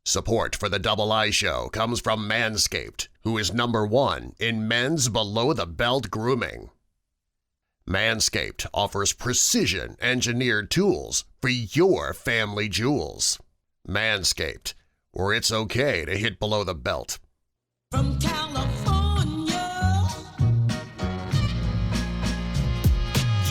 Support for the Double I Show comes from Manscaped, who is #1 in men's below-the-belt grooming. Manscaped offers precision-engineered tools for your family jewels. Manscaped, where it's okay to hit below the belt. From California.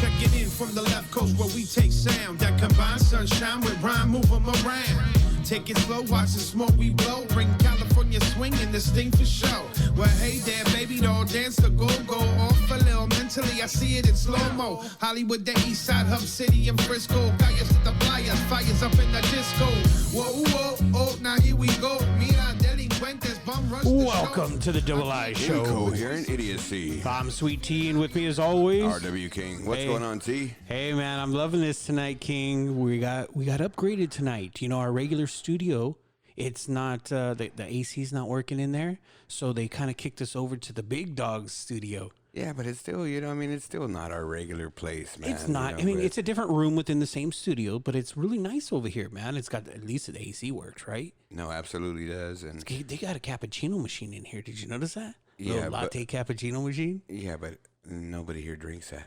Checking in from the left coast where we take sound that combines sunshine with rhyme, move 'em around. Take it slow, watch the smoke we blow. Bring California swing and this thing for show. Well, hey there, baby doll, dance the go-go. Off a little mentally, I see it in slow-mo. Hollywood, the east side, Hub City, and Frisco. Gallas at the flyers, fires up in the disco. Whoa, whoa, oh, now here we go. Mira, delincuentes, bum rush the Welcome show. to the Double I Show. Incoherent Idiocy. I'm Sweet T, and with me as always, RW King. What's going on, T? Hey man, I'm loving this tonight, King. We got upgraded tonight. You know, our regular studio, it's not the AC's not working in there, so they kind of kicked us over to the big dog's studio. Yeah, but it's still, it's still not our regular place, man. It's not. I mean, it's a different room within the same studio, but it's really nice over here, man. It's got, at least the AC works, right? No, absolutely does. And They got a cappuccino machine in here. Did you notice that? Yeah, Little latte cappuccino machine. yeah, but nobody here drinks that.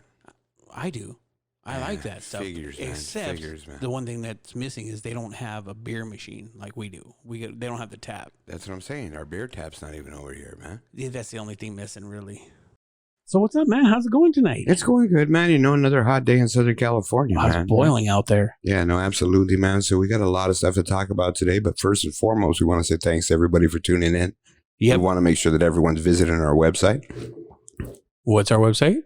I do. I like that stuff. Figures, man. Except Figures, man. the one thing that's missing is they don't have a beer machine like we do. They don't have the tap. That's what I'm saying. Our beer tap's not even over here, man. Yeah, that's the only thing missing, really. So what's up, man? How's it going tonight? It's going good, man. Another hot day in Southern California, Wow, man. it's boiling out there. Yeah, no, absolutely, man. So we got a lot of stuff to talk about today, but first and foremost, we want to say thanks to everybody for tuning in. Yep. We want to make sure that everyone's visiting our website, What's our website?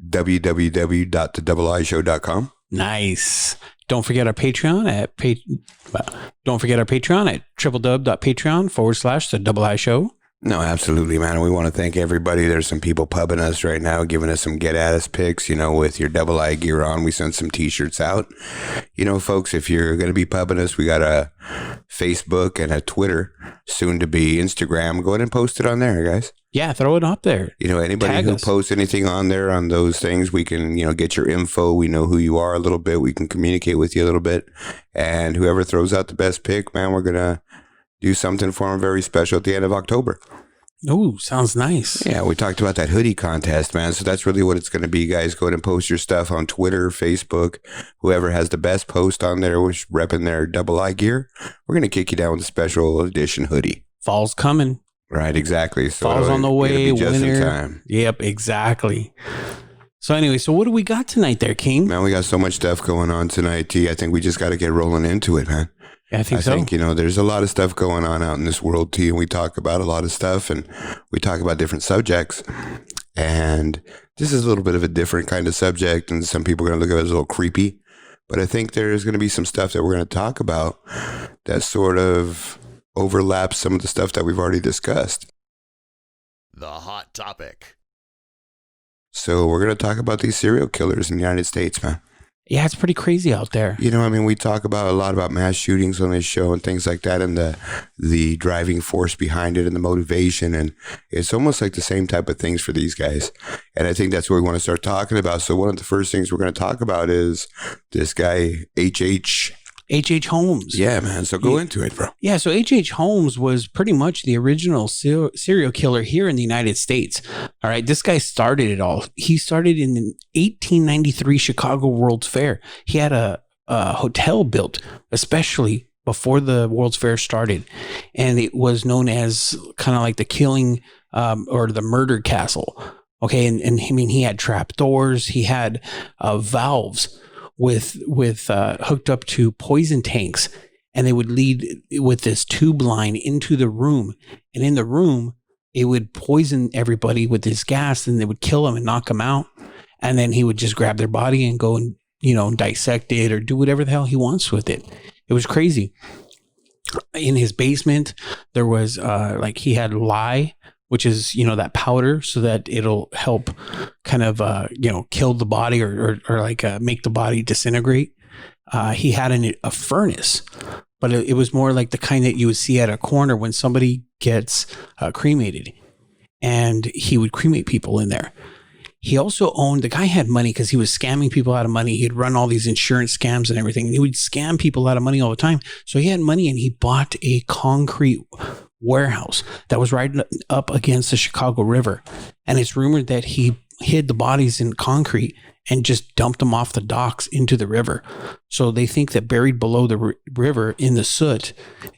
www.thedoubleshow.com. Nice. Don't forget our Patreon at www.patreon.com/the Double I Show. No, absolutely, man. We want to thank everybody. There's some people pubbing us right now, giving us some get at us pics, with your double I gear on. We sent some t-shirts out. Folks, if you're going to be pubbing us, we got a Facebook and a Twitter, soon to be Instagram. Go ahead and post it on there, guys. Yeah, throw it up there. Anybody Tag who us. posts anything on there on those things, we can, get your info. We know who you are a little bit. We can communicate with you a little bit. And whoever throws out the best pic, man, we're going to do something for them very special at the end of October. Oh, sounds nice. Yeah, we talked about that hoodie contest, man. So that's really what it's going to be, guys. Go ahead and post your stuff on Twitter, Facebook. Whoever has the best post on there, which repping their double I gear, we're going to kick you down with a special edition hoodie. Fall's coming. Right, exactly. So Fall's on the way. it'll be just Winter. in time. Yep, exactly. So anyway, what do we got tonight there, King? Man, we got so much stuff going on tonight, T. I think we just got to get rolling into it, man. Yeah, I think so. There's a lot of stuff going on out in this world, T, and we talk about a lot of stuff, and we talk about different subjects. And this is a little bit of a different kind of subject, and some people are going to look at it as a little creepy. But I think there's going to be some stuff that we're going to talk about that sort of overlaps some of the stuff that we've already discussed. The hot topic. So we're going to talk about these serial killers in the United States, man. Yeah, it's pretty crazy out there. We talk about a lot about mass shootings on this show and things like that, and the driving force behind it and the motivation, and it's almost like the same type of things for these guys. And I think that's what we want to start talking about. So one of the first things we're going to talk about is this guy, H.H. Holmes. Yeah, man. So go into it, bro. Yeah, so H.H. Holmes was pretty much the original serial killer here in the United States. All right, this guy started it all. He started in the 1893 Chicago World's Fair. He had a hotel built, especially before the World's Fair started, and it was known as kind of like the killing or the murder castle. Okay, and I mean, he had trap doors. He had valves with hooked up to poison tanks, and they would lead with this tube line into the room, and in the room it would poison everybody with this gas, and they would kill them and knock them out, and then he would just grab their body and go and dissect it or do whatever the hell he wants with it. It was crazy. In his basement there was he had lye, which is, that powder, so that it'll help kind of, kill the body or make the body disintegrate. He had a furnace, but it was more like the kind that you would see at a corner when somebody gets cremated, and he would cremate people in there. he also owned, the guy had money because he was scamming people out of money. He'd run all these insurance scams and everything. And he would scam people out of money all the time. So he had money and he bought a concrete warehouse that was right up against the Chicago River. And it's rumored that he hid the bodies in concrete and just dumped them off the docks into the river. So they think that buried below the river in the soot,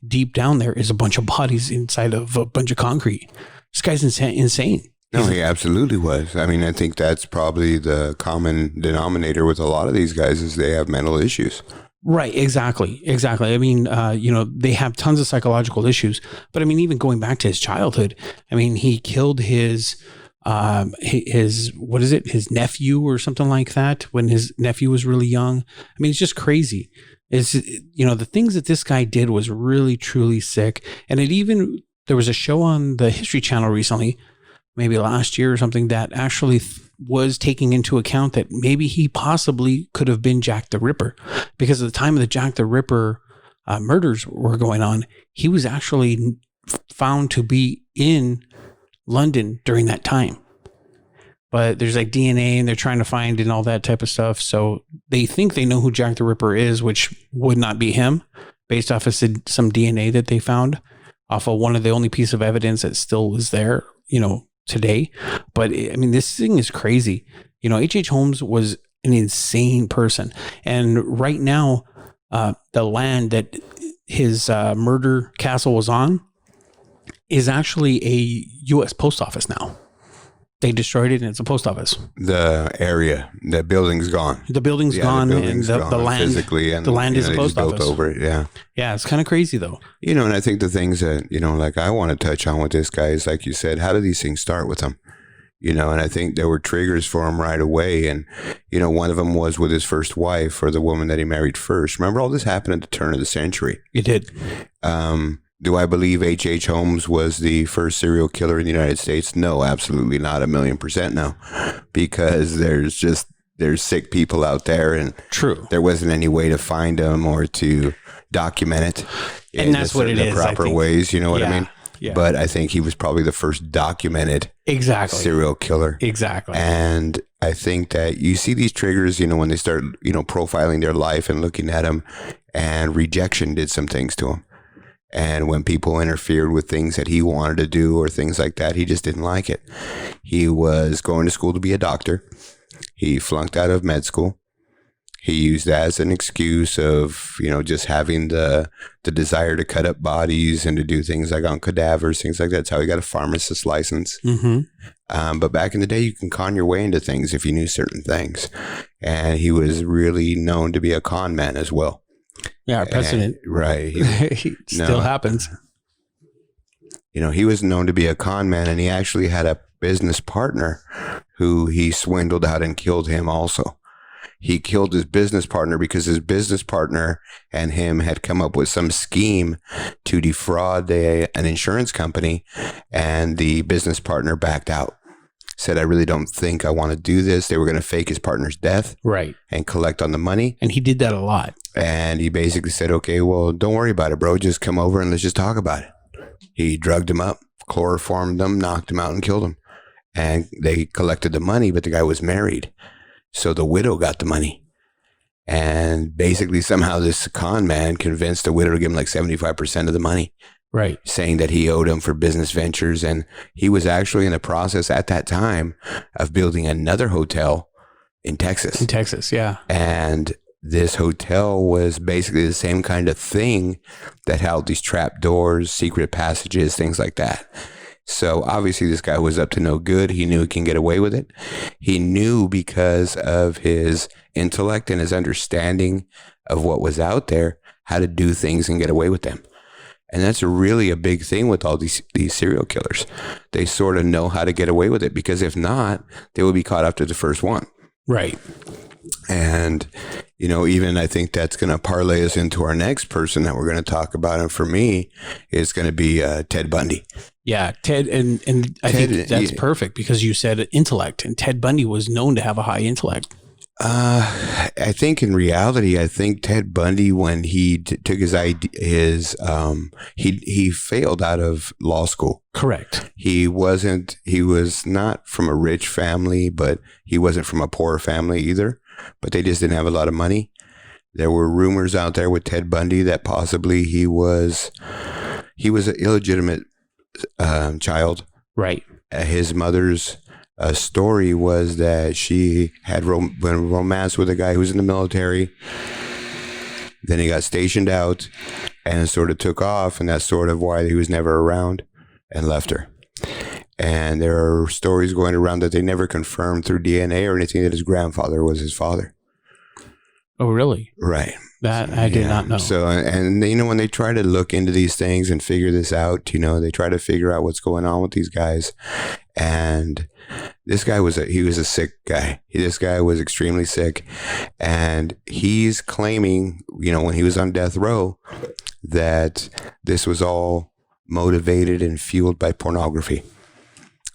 deep down there, is a bunch of bodies inside of a bunch of concrete. This guy's insane. No, he absolutely was. I mean, I think that's probably the common denominator with a lot of these guys is they have mental issues. Right. Exactly. I mean, they have tons of psychological issues, but I mean, even going back to his childhood, I mean, he killed his nephew or something like that when his nephew was really young. I mean, it's just crazy. It's, the things that this guy did was really, truly sick. And there was a show on the History Channel recently, maybe last year or something, that actually was taking into account that maybe he possibly could have been Jack the Ripper, because at the time of the Jack the Ripper murders were going on, he was actually found to be in London during that time. But there's like DNA and they're trying to find and all that type of stuff. So they think they know who Jack the Ripper is, which would not be him, based off of some DNA that they found off of one of the only piece of evidence that still is there, today. But I mean, this thing is crazy. H.H. Holmes was an insane person. And right now, the land that his murder castle was on is actually a U.S. post office now. They destroyed it and it's a post office. The area, the building's gone. The building's gone, and the land physically, and the land is a post office. Built over it, yeah. Yeah, it's kind of crazy though. And I think the things that, like I want to touch on with this guy is, like you said, how do these things start with him? And I think there were triggers for him right away. And, one of them was with his first wife, or the woman that he married first. Remember, all this happened at the turn of the century. It did. Do I believe H.H. Holmes was the first serial killer in the United States? No, absolutely not. 1,000,000% no. Because there's sick people out there, and true, there wasn't any way to find them or to document it. And that's what it is. The proper ways, you know what I mean? Yeah. But I think he was probably the first documented serial killer. Exactly. And I think that you see these triggers, when they start, profiling their life and looking at them, and rejection did some things to him. And when people interfered with things that he wanted to do or things like that, he just didn't like it. He was going to school to be a doctor. He flunked out of med school. He used that as an excuse of, just having the desire to cut up bodies and to do things like on cadavers, things like that. That's how he got a pharmacist license. Mm-hmm. But back in the day, you can con your way into things if you knew certain things. And he was really known to be a con man as well. Yeah, our president. Right. He still happens. He was known to be a con man, and he actually had a business partner who he swindled out and killed him also. He killed his business partner because his business partner and him had come up with some scheme to defraud an insurance company, and the business partner backed out. Said, I really don't think I want to do this. They were going to fake his partner's death. Right. And collect on the money. And he did that a lot. And he basically said, okay, well, don't worry about it, bro. Just come over and let's just talk about it. He drugged him up, chloroformed him, knocked him out, and killed him. And they collected the money, but the guy was married. So the widow got the money. And basically somehow this con man convinced the widow to give him like 75% of the money. Right. Saying that he owed him for business ventures. And he was actually in the process at that time of building another hotel in Texas. In Texas, yeah. And this hotel was basically the same kind of thing that held these trap doors, secret passages, things like that. So obviously this guy was up to no good. He knew he can get away with it. He knew, because of his intellect and his understanding of what was out there, how to do things and get away with them. And that's really a big thing with all these serial killers. They sort of know how to get away with it, because if not, they would be caught after the first one. Right. And, even I think that's going to parlay us into our next person that we're going to talk about. And for me, it's going to be Ted Bundy. Yeah, Ted. And I think that's perfect, because you said intellect, and Ted Bundy was known to have a high intellect. I think in reality, I think Ted Bundy, when he took he failed out of law school. Correct. He was not from a rich family, but he wasn't from a poor family either, but they just didn't have a lot of money. There were rumors out there with Ted Bundy that possibly he was an illegitimate child. Right. His mother's story was that she had been romance with a guy who was in the military. Then he got stationed out and sort of took off, and that's sort of why he was never around and left her. And there are stories going around that they never confirmed through DNA or anything that his grandfather was his father. Oh, really? Right. That I did not know. So, and when they try to look into these things and figure this out, they try to figure out what's going on with these guys. And this guy was a sick guy. This guy was extremely sick. And he's claiming, when he was on death row, that this was all motivated and fueled by pornography.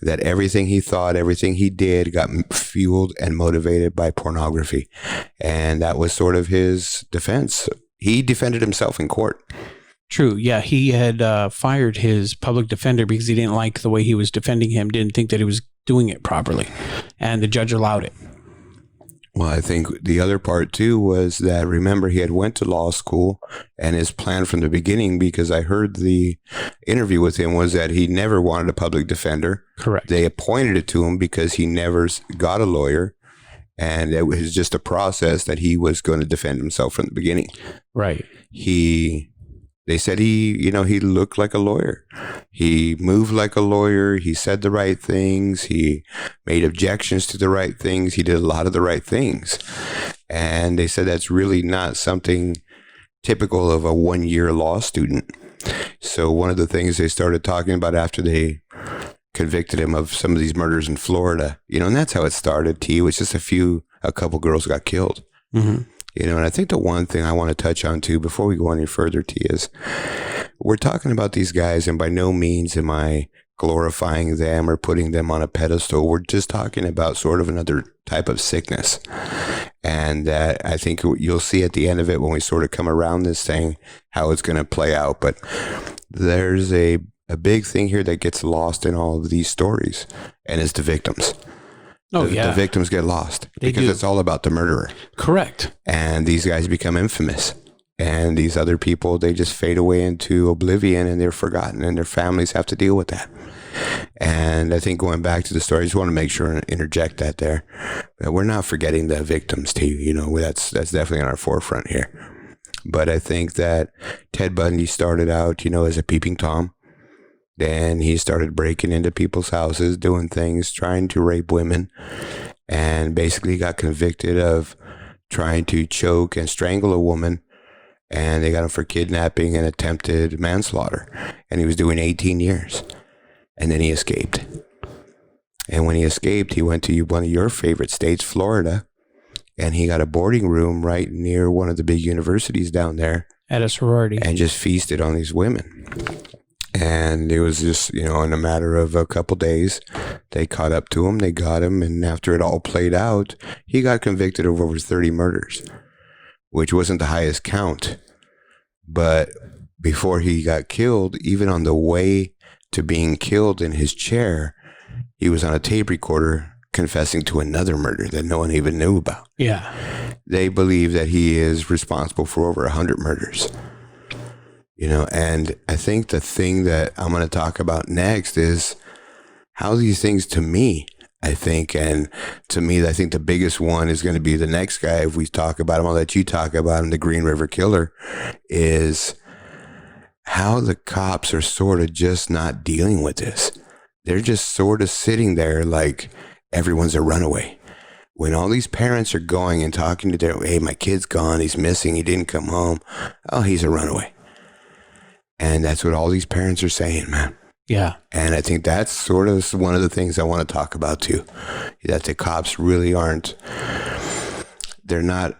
That everything he thought, everything he did got fueled and motivated by pornography. And that was sort of his defense. He defended himself in court. True. Yeah. He had fired his public defender because he didn't like the way he was defending him, didn't think that he was doing it properly. And the judge allowed it. Well, I think the other part too was that, remember, he had went to law school, and his plan from the beginning, because I heard the interview with him, was that he never wanted a public defender. Correct. They They appointed it to him because he never got a lawyer, and it was just a process that he was going to defend himself from the beginning. Right. They said he looked like a lawyer. He moved like a lawyer. He said the right things. He made objections to the right things. He did a lot of the right things. And they said that's really not something typical of a 1-year law student. So one of the things they started talking about after they convicted him of some of these murders in Florida, and that's how it started, T, was just a couple girls got killed. Mm-hmm. And I think the one thing I want to touch on too, before we go any further, T, is we're talking about these guys, and by no means am I glorifying them or putting them on a pedestal. We're just talking about sort of another type of sickness. And I think you'll see at the end of it, when we sort of come around this thing, how it's going to play out. But there's a big thing here that gets lost in all of these stories, and it's the victims. The victims get lost because it's all about the murderer. Correct. And these guys become infamous. And these other people, they just fade away into oblivion, and they're forgotten, and their families have to deal with that. And I think going back to the story, I just want to make sure and interject that there. But we're not forgetting the victims too. That's definitely on our forefront here. But I think that Ted Bundy started out, as a peeping Tom. Then he started breaking into people's houses, doing things, trying to rape women, and basically got convicted of trying to choke and strangle a woman. And they got him for kidnapping and attempted manslaughter. And he was doing 18 years. And then he escaped. And when he escaped, he went to one of your favorite states, Florida, and he got a boarding room right near one of the big universities down there. At a sorority. And just feasted on these women. And it was just, in a matter of a couple days, they caught up to him, they got him, and after it all played out, he got convicted of over 30 murders, which wasn't the highest count. But before he got killed, even on the way to being killed in his chair, he was on a tape recorder confessing to another murder that no one even knew about. Yeah. They believe that he is responsible for over 100 murders. And I think the thing that I'm going to talk about next is how these things, to me, I think the biggest one is going to be the next guy. If we talk about him, I'll let you talk about him, the Green River Killer, is how the cops are sort of just not dealing with this. They're just sort of sitting there like everyone's a runaway. When all these parents are going and talking to their, hey, my kid's gone, he's missing, he didn't come home. Oh, he's a runaway. And that's what all these parents are saying, man. Yeah. And I think that's sort of one of the things I want to talk about too, that the cops really they're not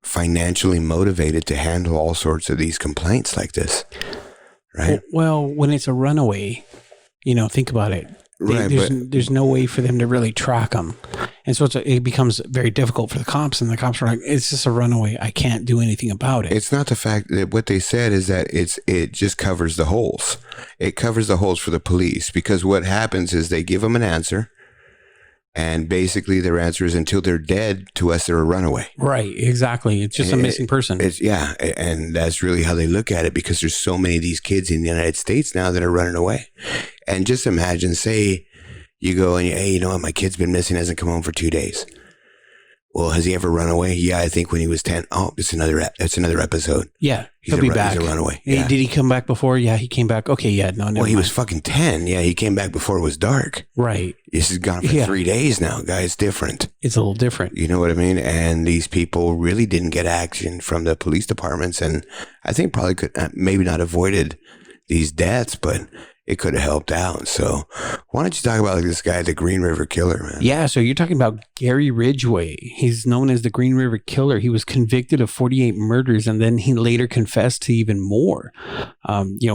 financially motivated to handle all sorts of these complaints like this, right? Well, when it's a runaway, think about it. Right, There's no way for them to really track him. And so it becomes very difficult for the cops. And the cops are like, it's just a runaway. I can't do anything about it. It's not the fact that what they said is that it just covers the holes. It covers the holes for the police, because what happens is they give them an answer. And basically their answer is, until they're dead, to us, they're a runaway. Right, exactly. It's just a missing person. Yeah, and that's really how they look at it, because there's so many of these kids in the United States now that are running away. And just imagine, say you go and, hey, you know what, my kid's been missing, hasn't come home for 2 days. Well, has he ever run away? Yeah, I think when he was 10. Oh, it's another episode. Yeah, he'll be back. He's a runaway. Yeah. Yeah. Did he come back before? Yeah, he came back. Okay, yeah, no, never Well, he mind. was fucking 10. Yeah, he came back before it was dark. Right. This is gone for 3 days now, guys. It's different. It's a little different. You know what I mean? And these people really didn't get action from the police departments. And I think probably could maybe not avoided these deaths, but it could have helped out. So why don't you talk about this guy, the Green River Killer, man? Yeah, so you're talking about Gary Ridgway. He's known as the Green River Killer. He was convicted of 48 murders, and then he later confessed to even more.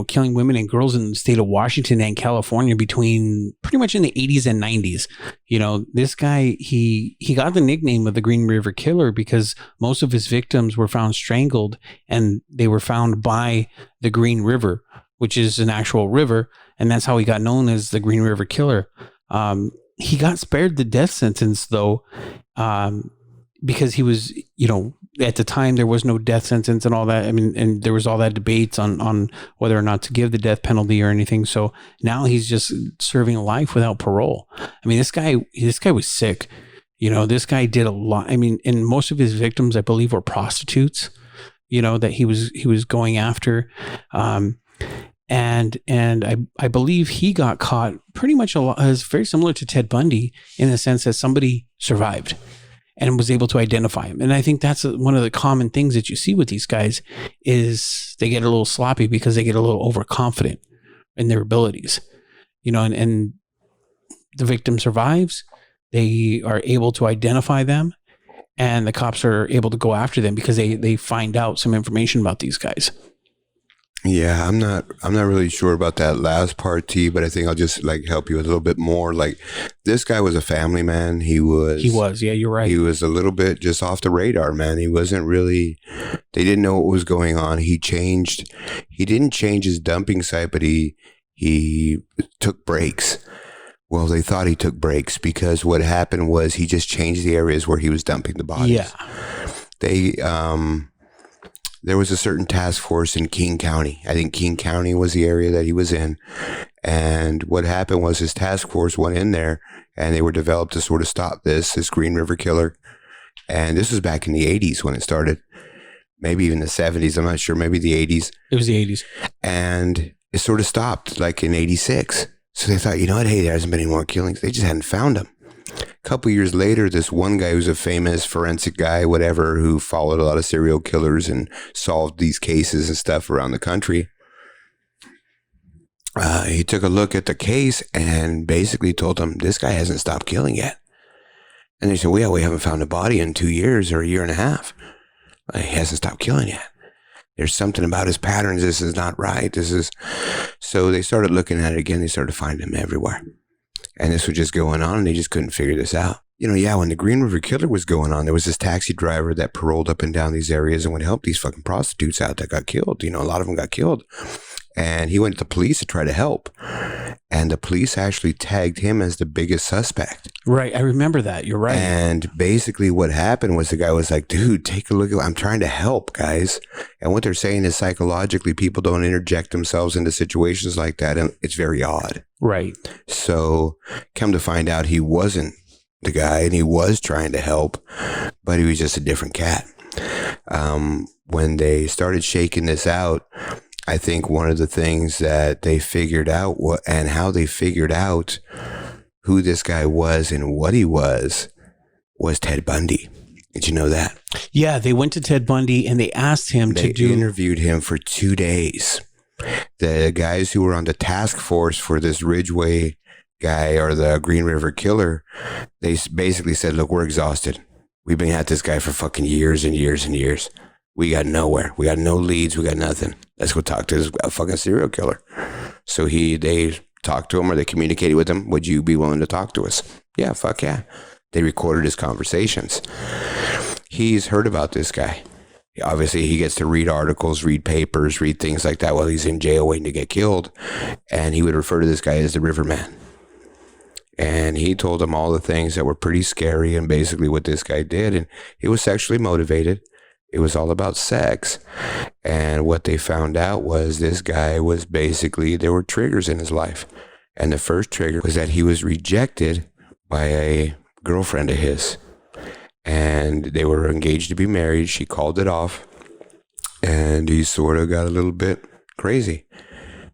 Killing women and girls in the state of Washington and California between pretty much in the 80s and 90s. You know, this guy, he got the nickname of the Green River Killer because most of his victims were found strangled, and they were found by the Green River, which is an actual river. And that's how he got known as the Green River Killer. He got spared the death sentence, though, because he was, at the time there was no death sentence and all that. I mean, and there was all that debates on whether or not to give the death penalty or anything. So now he's just serving life without parole. I mean, this guy was sick. This guy did a lot. I mean, and most of his victims, I believe, were prostitutes, that he was going after. And I believe he got caught pretty much as very similar to Ted Bundy in the sense that somebody survived and was able to identify him. And I think that's one of the common things that you see with these guys is they get a little sloppy because they get a little overconfident in their abilities, and the victim survives. They are able to identify them, and the cops are able to go after them because they find out some information about these guys. Yeah, I'm not really sure about that last part, T, but I think I'll just help you a little bit more. This guy was a family man. He was, yeah, you're right. He was a little bit just off the radar, man. He wasn't really, they didn't know what was going on. He didn't change his dumping site, but he took breaks. Well, they thought he took breaks because what happened was he just changed the areas where he was dumping the bodies. Yeah. There was a certain task force in King County. I think King County was the area that he was in. And what happened was his task force went in there and they were developed to sort of stop this Green River Killer. And this was back in the 80s when it started. Maybe even the 70s. I'm not sure. Maybe the 80s. It was the 80s. And it sort of stopped in 86. So they thought, hey, there hasn't been any more killings. They just hadn't found him. A couple years later, this one guy who's a famous forensic guy, whatever, who followed a lot of serial killers and solved these cases and stuff around the country, he took a look at the case and basically told them, this guy hasn't stopped killing yet. And they said, well, yeah, we haven't found a body in 2 years or a year and a half. He hasn't stopped killing yet. There's something about his patterns. This is not right. So they started looking at it again. They started finding him everywhere. And this was just going on, and they just couldn't figure this out. When the Green River Killer was going on, there was this taxi driver that paroled up and down these areas and would help these fucking prostitutes out that got killed. A lot of them got killed. And he went to the police to try to help. And the police actually tagged him as the biggest suspect. Right. I remember that. You're right. And basically what happened was the guy was like, dude, take a look at, I'm trying to help, guys. And what they're saying is psychologically, people don't interject themselves into situations like that. And it's very odd. Right. So come to find out he wasn't the guy and he was trying to help, but he was just a different cat. When they started shaking this out, I think one of the things that they figured out and how they figured out who this guy was and what he was Ted Bundy. Did you know that? Yeah, they went to Ted Bundy and they asked him They interviewed him for 2 days. The guys who were on the task force for this Ridgway guy or the Green River Killer, they basically said, look, we're exhausted. We've been at this guy for fucking years and years and years. We got nowhere. We got no leads. We got nothing. Let's go talk to this fucking serial killer. So they talked to him or they communicated with him, would you be willing to talk to us? Yeah, fuck yeah. They recorded his conversations. He's heard about this guy. Obviously, he gets to read articles, read papers, read things like that while he's in jail waiting to get killed. And he would refer to this guy as the Riverman. And he told him all the things that were pretty scary and basically what this guy did. And it was sexually motivated. It was all about sex. And what they found out was this guy was basically, there were triggers in his life. And the first trigger was that he was rejected by a girlfriend of his. And they were engaged to be married. She called it off. And he sort of got a little bit crazy.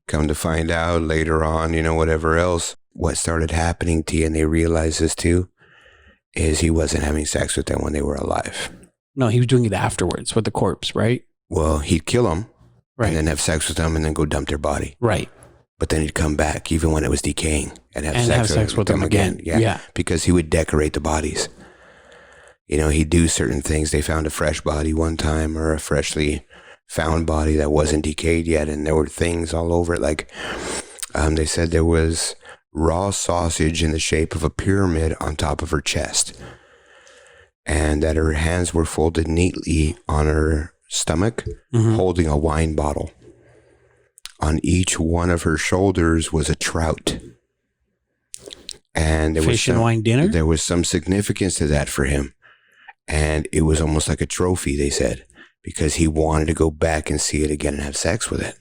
Come to find out later on, whatever else, what started happening to you, and they realized this too, is he wasn't having sex with them when they were alive. No, he was doing it afterwards with the corpse, right? Well, he'd kill them, Right. and then have sex with them and then go dump their body. Right. But then he'd come back even when it was decaying and have sex with them again. Yeah. Because he would decorate the bodies. He'd do certain things. They found a fresh body one time or a freshly found body that wasn't decayed yet. And there were things all over it. Like they said there was raw sausage in the shape of a pyramid on top of her chest. And that her hands were folded neatly on her stomach, holding a wine bottle. On each one of her shoulders was a trout. And there Fish and wine dinner? There was some significance to that for him. And it was almost like a trophy, they said, because he wanted to go back and see it again and have sex with it.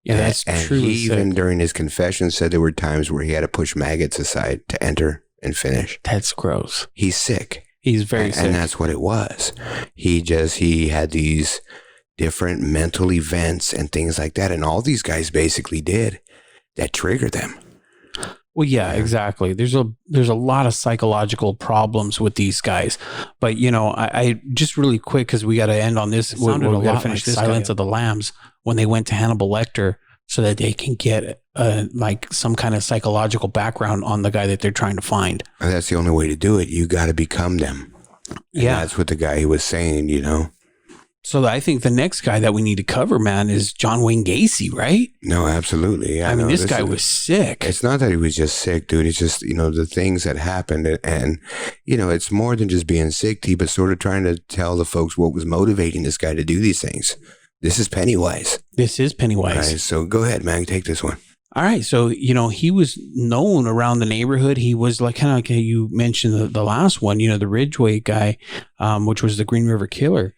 Yeah, that's true. And he even during his confession said there were times where he had to push maggots aside to enter and finish. That's gross. He's sick. He's very sick. And that's what it was. He had these different mental events and things like that. And all these guys basically did that triggered them. Well, yeah, exactly. There's a lot of psychological problems with these guys, but I just really quick because we got to end on this. We got to finish this Silence of the Lambs when they went to Hannibal Lecter so that they can get like some kind of psychological background on the guy that they're trying to find. And that's the only way to do it. You got to become them. And that's what the guy he was saying. So I think the next guy that we need to cover, man, is John Wayne Gacy, right? No, absolutely. Yeah, I mean, this guy was sick. It's not that he was just sick, dude. It's just, the things that happened. And, it's more than just being sick, T, but sort of trying to tell the folks what was motivating this guy to do these things. This is Pennywise. This is Pennywise. Right, so go ahead, man. Take this one. All right. So, he was known around the neighborhood. He was like kind of like you mentioned the last one, the Ridgeway guy, which was the Green River Killer.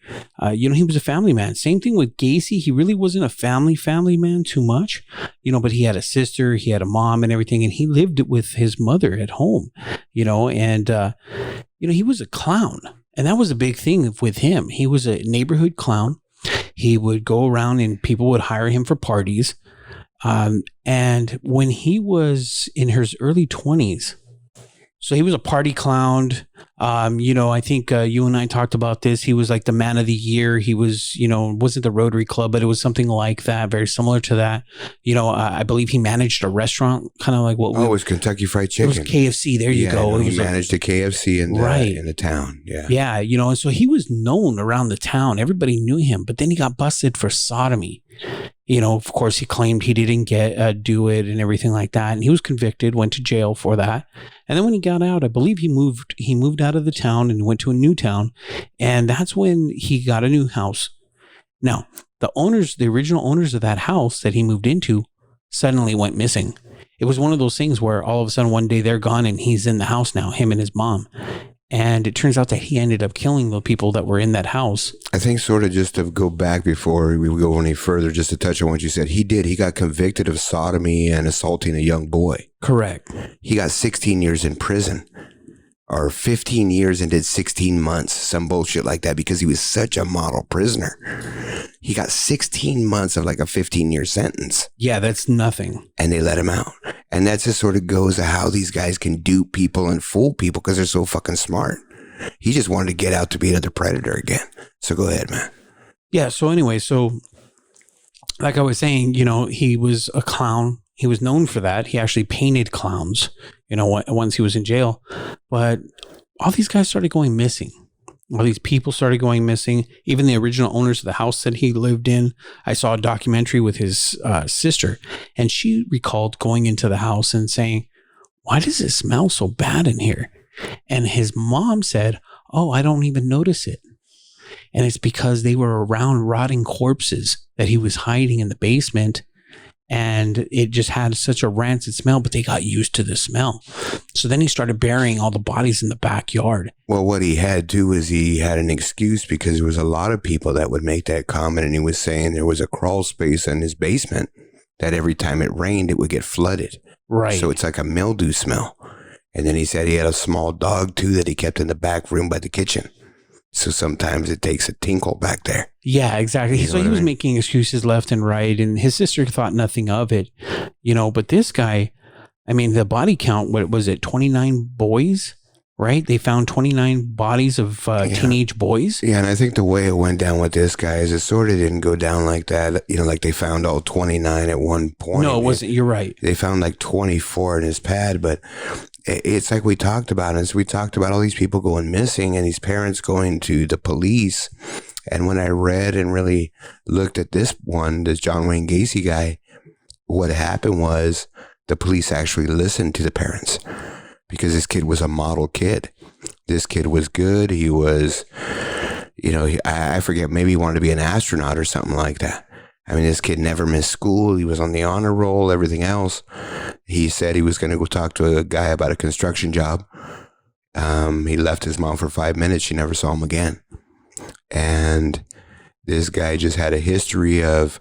He was a family man. Same thing with Gacy. He really wasn't a family man too much, but he had a sister, he had a mom and everything. And he lived with his mother at home, and he was a clown. And that was a big thing with him. He was a neighborhood clown. He would go around and people would hire him for parties. And when he was in his early 20s, so he was a party clown. I think you and I talked about this. He was like the man of the year. He was, wasn't the Rotary Club, but it was something like that, very similar to that. I believe he managed a restaurant, kind of like what it was Kentucky Fried Chicken. It was KFC. There you go. He managed a KFC in the town. Yeah. Yeah. And so he was known around the town. Everybody knew him, but then he got busted for sodomy. Of course, he claimed he didn't do it and everything like that. And he was convicted, went to jail for that. And then when he got out, I believe he moved out of the town and went to a new town. And that's when he got a new house. Now, the original owners of that house that he moved into suddenly went missing. It was one of those things where all of a sudden one day they're gone and he's in the house now, him and his mom. And it turns out that he ended up killing the people that were in that house. I think sort of just to go back before we go any further, just to touch on what you said, he got convicted of sodomy and assaulting a young boy. Correct. He got 16 years in prison or 15 years and did 16 months, some bullshit like that, because he was such a model prisoner. He got 16 months of like a 15-year sentence. Yeah, that's nothing. And they let him out. And that just sort of goes to how these guys can dupe people and fool people because they're so fucking smart. He just wanted to get out to be another predator again. So go ahead, man. Yeah, so anyway, like I was saying, he was a clown. He was known for that. He actually painted clowns, once he was in jail. But all these guys started going missing. All these people started going missing. Even the original owners of the house that he lived in. I saw a documentary with his sister, and she recalled going into the house and saying, "Why does it smell so bad in here?" And his mom said, "Oh, I don't even notice it." And it's because they were around rotting corpses that he was hiding in the basement. And it just had such a rancid smell, but they got used to the smell. So then he started burying all the bodies in the backyard. Well, what he had too is he had an excuse because there was a lot of people that would make that comment, and he was saying there was a crawl space in his basement that every time it rained, it would get flooded. Right. So it's like a mildew smell. And then he said he had a small dog too that he kept in the back room by the kitchen. So sometimes it takes a tinkle back there. Yeah, exactly. You know So he what I was mean? making excuses left and right, and his sister thought nothing of it, but this guy, I mean, the body count, what was it, 29 boys, right? They found 29 bodies of teenage boys. Yeah, and I think the way it went down with this guy is it sort of didn't go down like that. Like they found all 29 at one point. No, it wasn't. You're right. They found like 24 in his pad, but it's like we talked about. And so we talked about all these people going missing and these parents going to the police. And when I read and really looked at this John Wayne Gacy guy, what happened was the police actually listened to the parents because this kid was a model kid. This kid was good. He was, I forget, maybe he wanted to be an astronaut or something like that. I mean, this kid never missed school. He was on the honor roll, everything else. He said he was going to go talk to a guy about a construction job. He left his mom for 5 minutes. She never saw him again. And this guy just had a history of,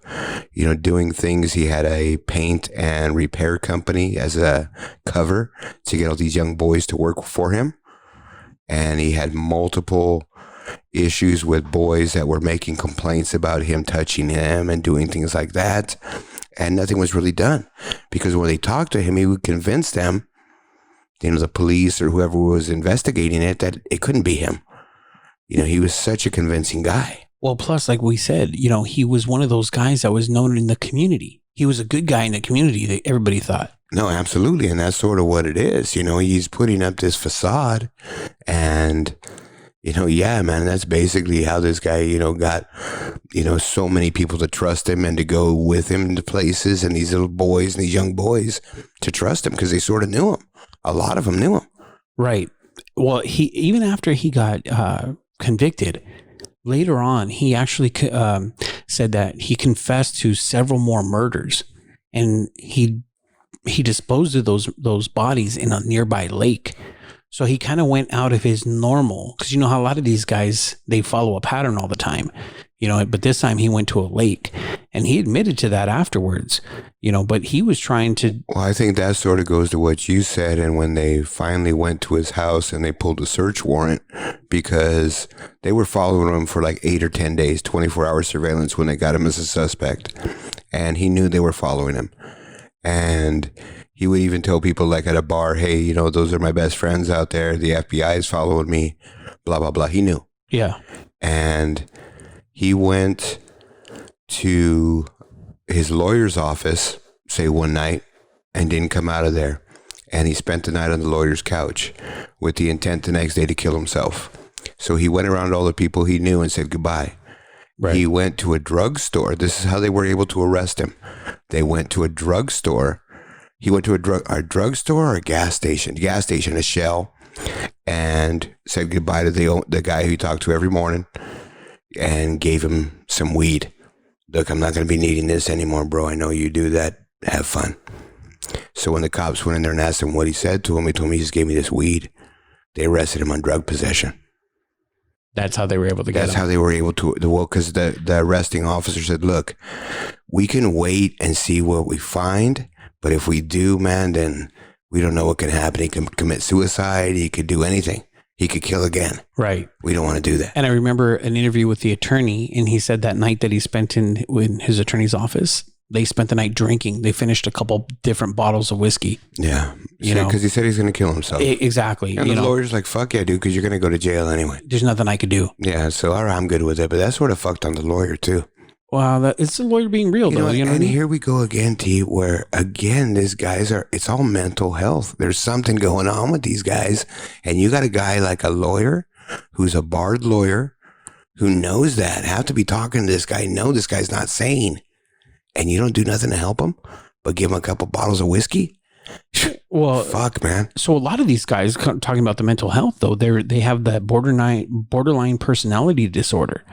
doing things. He had a paint and repair company as a cover to get all these young boys to work for him. And he had multiple issues with boys that were making complaints about him touching them and doing things like that. And nothing was really done because when they talked to him, he would convince them, the police or whoever was investigating it, that it couldn't be him. He was such a convincing guy. Well, plus, like we said, he was one of those guys that was known in the community. He was a good guy in the community that everybody thought. No, absolutely. And that's sort of what it is. He's putting up this facade and, yeah, man, that's basically how this guy, got, so many people to trust him and to go with him to places, and these little boys and these young boys to trust him because they sort of knew him. A lot of them knew him. Right. Well, even after he got convicted, later on, he actually said that he confessed to several more murders, and he disposed of those bodies in a nearby lake. So he kind of went out of his normal, because how a lot of these guys, they follow a pattern all the time, but this time he went to a lake, and he admitted to that afterwards, but he was trying to. Well, I think that sort of goes to what you said. And when they finally went to his house and they pulled a search warrant because they were following him for like 8 or 10 days, 24-hour surveillance when they got him as a suspect. And he knew they were following him. And he would even tell people like at a bar, hey, those are my best friends out there. The FBI is following me, blah, blah, blah. He knew. Yeah. And he went to his lawyer's office, say one night, and didn't come out of there. And he spent the night on the lawyer's couch with the intent the next day to kill himself. So he went around all the people he knew and said goodbye. Right. He went to a drugstore. This is how they were able to arrest him. They went to a drugstore. He went to a drugstore or a gas station? Gas station, a Shell, and said goodbye to the guy who he talked to every morning and gave him some weed. Look, I'm not going to be needing this anymore, bro. I know you do that. Have fun. So when the cops went in there and asked him what he said to him, he told me he just gave me this weed. They arrested him on drug possession. That's how they were able to get him. That's how they were able to. Well, because the arresting officer said, look, we can wait and see what we find. But if we do, man, then we don't know what can happen. He can commit suicide. He could do anything. He could kill again. Right. We don't want to do that. And I remember an interview with the attorney, and he said that night that he spent in his attorney's office, they spent the night drinking. They finished a couple different bottles of whiskey. Yeah. Because he said he's going to kill himself. Exactly. And the lawyer's like, fuck yeah, dude, because you're going to go to jail anyway. There's nothing I could do. Yeah, so all right, I'm good with it. But that's sort of fucked on the lawyer, too. Wow, it's the lawyer being real, though. And here we go again, T, where, again, these guys it's all mental health. There's something going on with these guys. And you got a guy like a lawyer who's a barred lawyer, who knows that, have to be talking to this guy, know this guy's not sane, and you don't do nothing to help him, but give him a couple bottles of whiskey? Well, fuck, man. So a lot of these guys talking about the mental health, though, they have that borderline personality disorder.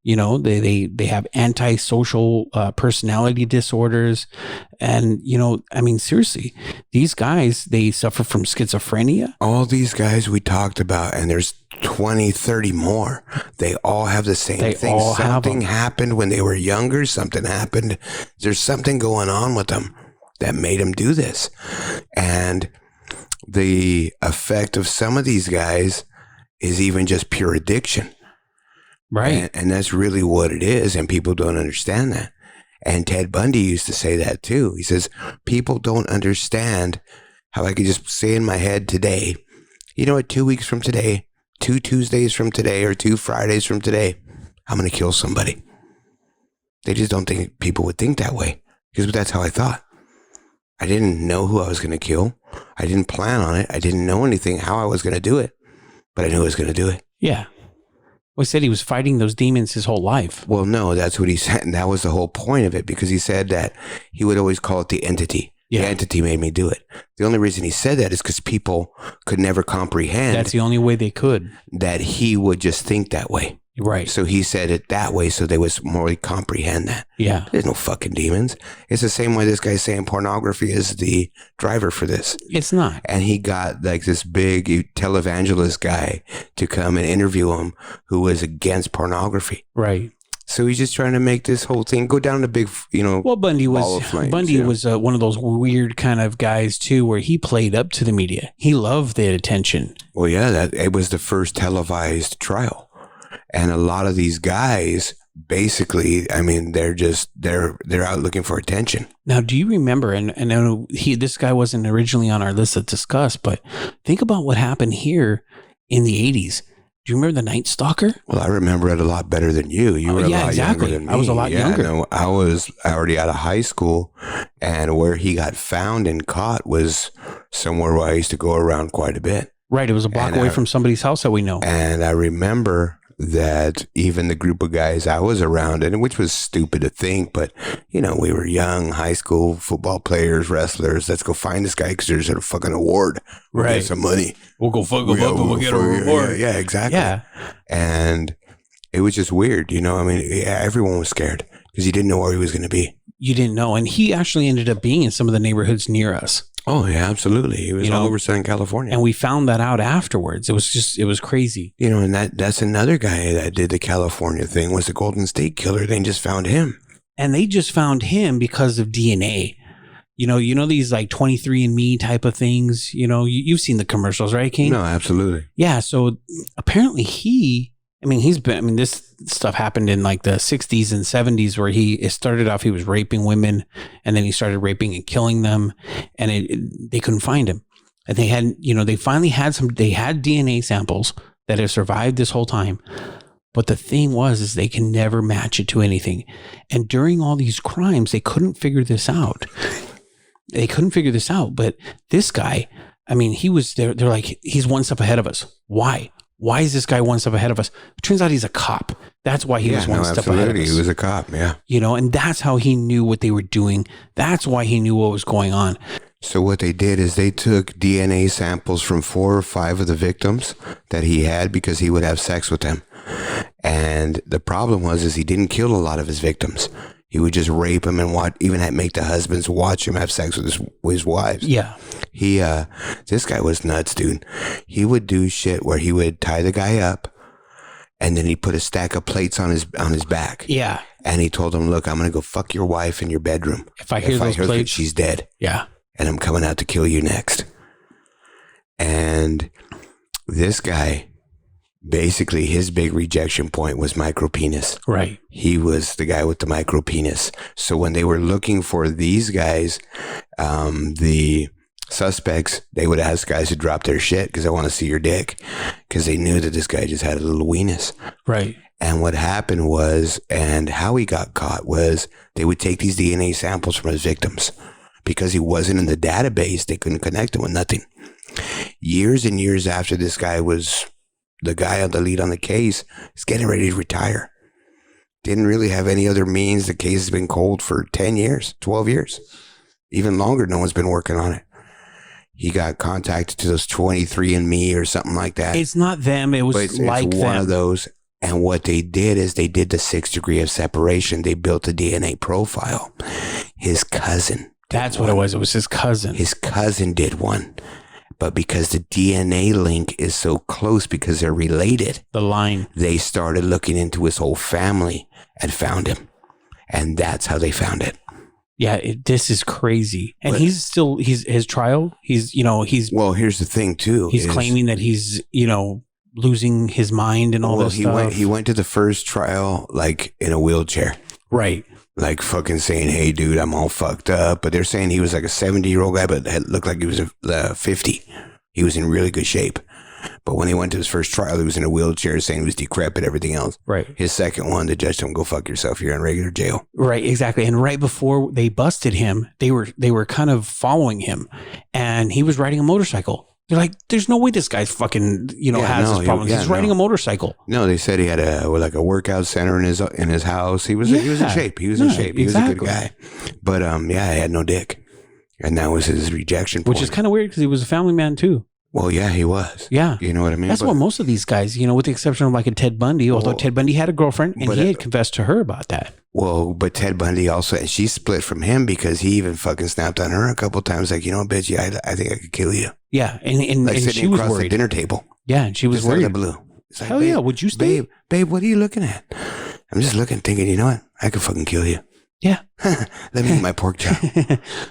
You know, they have antisocial personality disorders, and you know, I mean, seriously, these guys, they suffer from schizophrenia. All these guys we talked about, and there's 20, 30 more. They all have the same thing. Something happened when they were younger. Something happened. There's something going on with them that made them do this. And the effect of some of these guys is even just pure addiction. Right. And that's really what it is. And people don't understand that. And Ted Bundy used to say that too. He says, people don't understand how I could just say in my head today, you know what, 2 weeks from today, 2 Tuesdays from today, or 2 Fridays from today, I'm going to kill somebody. They just don't think people would think that way, because that's how I thought. I didn't know who I was going to kill. I didn't plan on it. I didn't know anything how I was going to do it, but I knew I was going to do it. Yeah. Well, he said he was fighting those demons his whole life. Well, no, that's what he said. And that was the whole point of it, because he said that he would always call it the entity. Yeah. The entity made me do it. The only reason he said that is because people could never comprehend. That's the only way they could. That he would just think that way. Right. So he said it that way so they would more comprehend that. Yeah. There's no fucking demons. It's the same way this guy's saying pornography is the driver for this. It's not. And he got like this big televangelist guy to come and interview him who was against pornography. Right. So he's just trying to make this whole thing go down a big, you know. Well, Bundy was flames, one of those weird kind of guys too, where he played up to the media. He loved the attention. Well, yeah, it was the first televised trial. And a lot of these guys, basically, I mean, they're out looking for attention. Now, do you remember? And I know this guy wasn't originally on our list to discuss, but think about what happened here in the 80s. Do you remember the Night Stalker? Well, I remember it a lot better than you. You were a lot younger than me. I was a lot younger. No, I was already out of high school, and where he got found and caught was somewhere where I used to go around quite a bit. Right, it was a block away from somebody's house that we know. And I remember that even the group of guys I was around, and which was stupid to think, but you know, we were young, high school football players, wrestlers. Let's go find this guy because there's a fucking award. We'll get some money. We'll go fuck him up and we'll get a reward. Yeah, exactly. Yeah. And it was just weird, you know. I mean, everyone was scared because you didn't know where he was going to be. You didn't know, and he actually ended up being in some of the neighborhoods near us. Oh yeah, absolutely. He was all over Southern California. And we found that out afterwards. It was crazy. You know, and that's another guy that did the California thing, was the Golden State Killer. They just found him. And they just found him because of DNA. You know these like 23andMe type of things, you know, you've seen the commercials, right, King? No, absolutely. Yeah. So apparently this stuff happened in like the 60s and 70s, where it started off, he was raping women, and then he started raping and killing them, and they couldn't find him. And they had DNA samples that have survived this whole time. But the thing is they can never match it to anything. And during all these crimes, they couldn't figure this out. But this guy, I mean, he was there. They're like, he's one step ahead of us. Why? Why is this guy one step ahead of us? It turns out he's a cop. That's why he was one step ahead of us. He was a cop, yeah. You know, and that's how he knew what they were doing. That's why he knew what was going on. So what they did is they took DNA samples from 4 or 5 of the victims that he had, because he would have sex with them. And the problem is he didn't kill a lot of his victims. He would just rape them and even make the husbands watch him have sex with his wives. Yeah. This guy was nuts, dude. He would do shit where he would tie the guy up, and then he put a stack of plates on his back. Yeah. And he told him, look, I'm going to go fuck your wife in your bedroom. If I hear those plates, she's dead. Yeah. And I'm coming out to kill you next. And this guy, basically his big rejection point was micropenis. Right. He was the guy with the micropenis. So when they were looking for these guys, the suspects, they would ask guys to drop their shit because they want to see your dick, because they knew that this guy just had a little weenus. Right. And what happened was, and how he got caught was, they would take these DNA samples from his victims. Because he wasn't in the database, they couldn't connect him with nothing. Years and years after this guy was the guy on the lead on the case is getting ready to retire. Didn't really have any other means. The case has been cold for 10 years, 12 years, even longer. No one's been working on it. He got contacted to those 23andMe or something like that. It's not them. It was But it's like one them. of those. And what they did is they did the 6th degree of separation. They built a DNA profile. His cousin. That's what it was. It was his cousin. His cousin did one. But because the DNA link is so close because they're related, The line. they started looking into his whole family and found him. And that's how they found it. Yeah, this is crazy. And But- he's his trial. He's Well, here's the thing too. he's is- claiming that he's, losing his mind and all well, this he stuff. went to the first trial like in a wheelchair. Right. Like fucking saying, hey, dude, I'm all fucked up. But they're saying he was like a 70-year-old guy, but it looked like he was 50. He was in really good shape. But when he went to his first trial, he was in a wheelchair saying he was decrepit, everything else. Right. His second one, the judge told him, go fuck yourself. You're in regular jail. Right, exactly. And right before they busted him, they were kind of following him, and he was riding a motorcycle. They're like, "There's no way this guy's fucking has this problem. He's riding a motorcycle." No, they said he had a workout center in his house. He was in shape. He was in shape. He was a good guy. But he had no dick, and that was his rejection point. Which is kind of weird because he was a family man too. Well, yeah, he was. Yeah. You know what I mean? That's what most of these guys, with the exception of like a Ted Bundy, although Ted Bundy had a girlfriend and he had confessed to her about that. Well, but Ted Bundy also, and she split from him because he even fucking snapped on her a couple of times. Like, bitch, yeah, I think I could kill you. Yeah. And Like she sitting was across the worried. dinner table. Yeah. And she was Just out of worried. the blue. It's like, Hell babe, yeah. Would you stay? Babe, what are you looking at? I'm just looking, thinking, you know what? I could fucking kill you. Yeah. Let me eat my pork chop.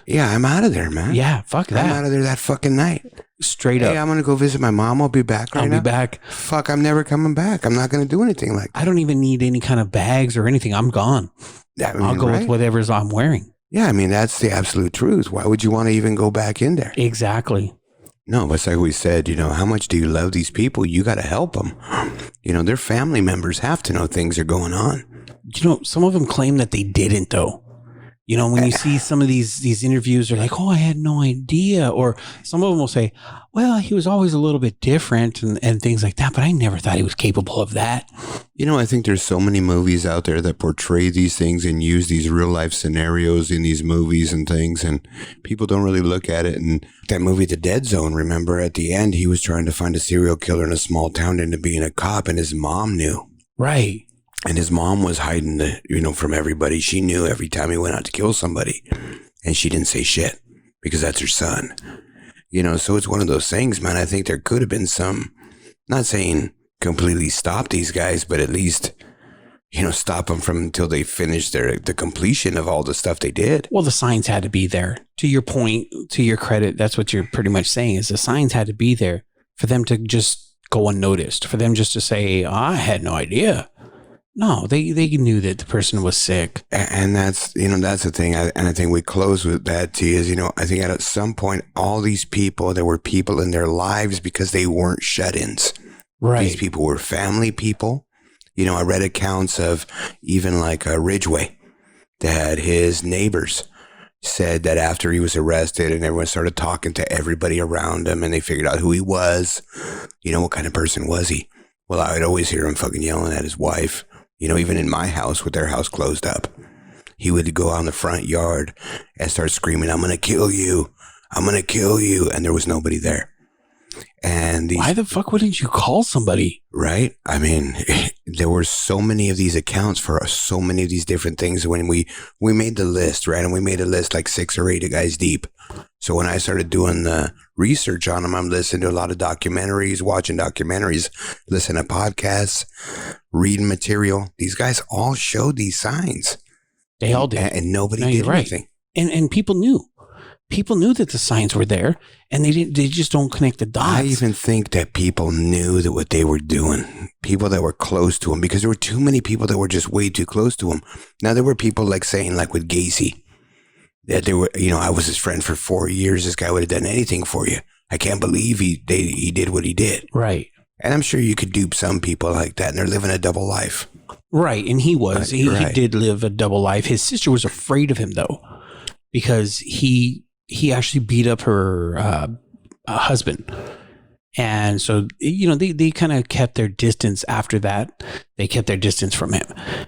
Yeah, I'm out of there, man. Yeah. Fuck I'm out that. of there that fucking night. Straight Hey, up. I'm going to go visit my mom. I'll be back right I'll now. be back. Fuck, I'm never coming back. I'm not going to do anything like that. I don't even need any kind of bags or anything. I'm gone. I mean, I'll go right? with whatever's I'm wearing. Yeah, I mean, that's the absolute truth. Why would you want to even go back in there? Exactly. No, but it's like we said, how much do you love these people? You got to help them. Their family members have to know things are going on. Some of them claim that they didn't, though. When you see some of these interviews, they're like, "Oh, I had no idea," or some of them will say, "Well, he was always a little bit different," and things like that. But I never thought he was capable of that. I think there's so many movies out there that portray these things and use these real life scenarios in these movies and things, and people don't really look at it. And that movie, The Dead Zone, remember at the end, he was trying to find a serial killer in a small town into being a cop, and his mom knew. Right. And his mom was hiding from everybody. She knew every time he went out to kill somebody, and she didn't say shit because that's her son. So it's one of those things, man. I think there could have been some, not saying completely stop these guys, but at least, stop them from until they finish the completion of all the stuff they did. Well, the signs had to be there. To your point, to your credit, that's what you're pretty much saying is the signs had to be there for them to just go unnoticed, for them just to say, I had no idea. No, they knew that the person was sick. And that's, that's the thing. And I think we close with that, T, is, I think at some point, all these people, there were people in their lives because they weren't shut-ins. Right. These people were family people. I read accounts of even like Ridgway, that his neighbors said that after he was arrested and everyone started talking to everybody around him and they figured out who he was, what kind of person was he? Well, I would always hear him fucking yelling at his wife. Even in my house with their house closed up, he would go on the front yard and start screaming, I'm going to kill you. I'm going to kill you. And there was nobody there. And why the fuck wouldn't you call somebody? Right? I mean, there were so many of these accounts for so many of these different things. When we made the list, right? And we made a list like 6 or 8 guys deep. So when I started doing the research on them, I'm listening to a lot of documentaries, watching documentaries, listening to podcasts, reading material. These guys all showed these signs. They all did. And nobody did anything. And people knew. People knew that the signs were there, and they just don't connect the dots. I even think that people knew that what they were doing, people that were close to him, because there were too many people that were just way too close to him. Now, there were people like saying, like with Gacy, that they were, I was his friend for 4 years. This guy would have done anything for you. I can't believe he did what he did. Right. And I'm sure you could dupe some people like that, and they're living a double life. Right. And he was. He Right. did live a double life. His sister was afraid of him, though, because he actually beat up her husband. And so, they kind of kept their distance after that. They kept their distance from him.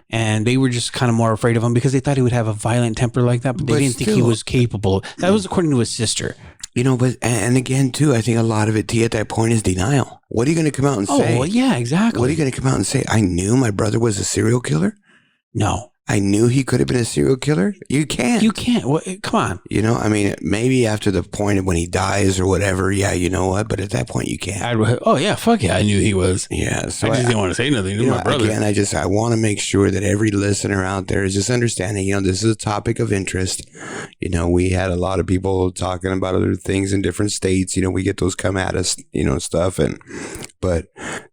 And they were just kind of more afraid of him because they thought he would have a violent temper like that, but they didn't think he was capable. That was according to his sister. But and again, too, I think a lot of it, T, at that point is denial. What are you going to come out and say? Oh, well, yeah, exactly. What are you going to come out and say? I knew my brother was a serial killer? No. I knew he could have been a serial killer? You can't. You can't. Well, come on. Maybe after the point of when he dies or whatever, yeah, you know what? But at that point, you can't. Oh, yeah, fuck yeah, I knew he was. Yeah. So I just didn't want to say nothing to my brother. Again, I want to make sure that every listener out there is just understanding, this is a topic of interest. We had a lot of people talking about other things in different states. We get those come at us, stuff. But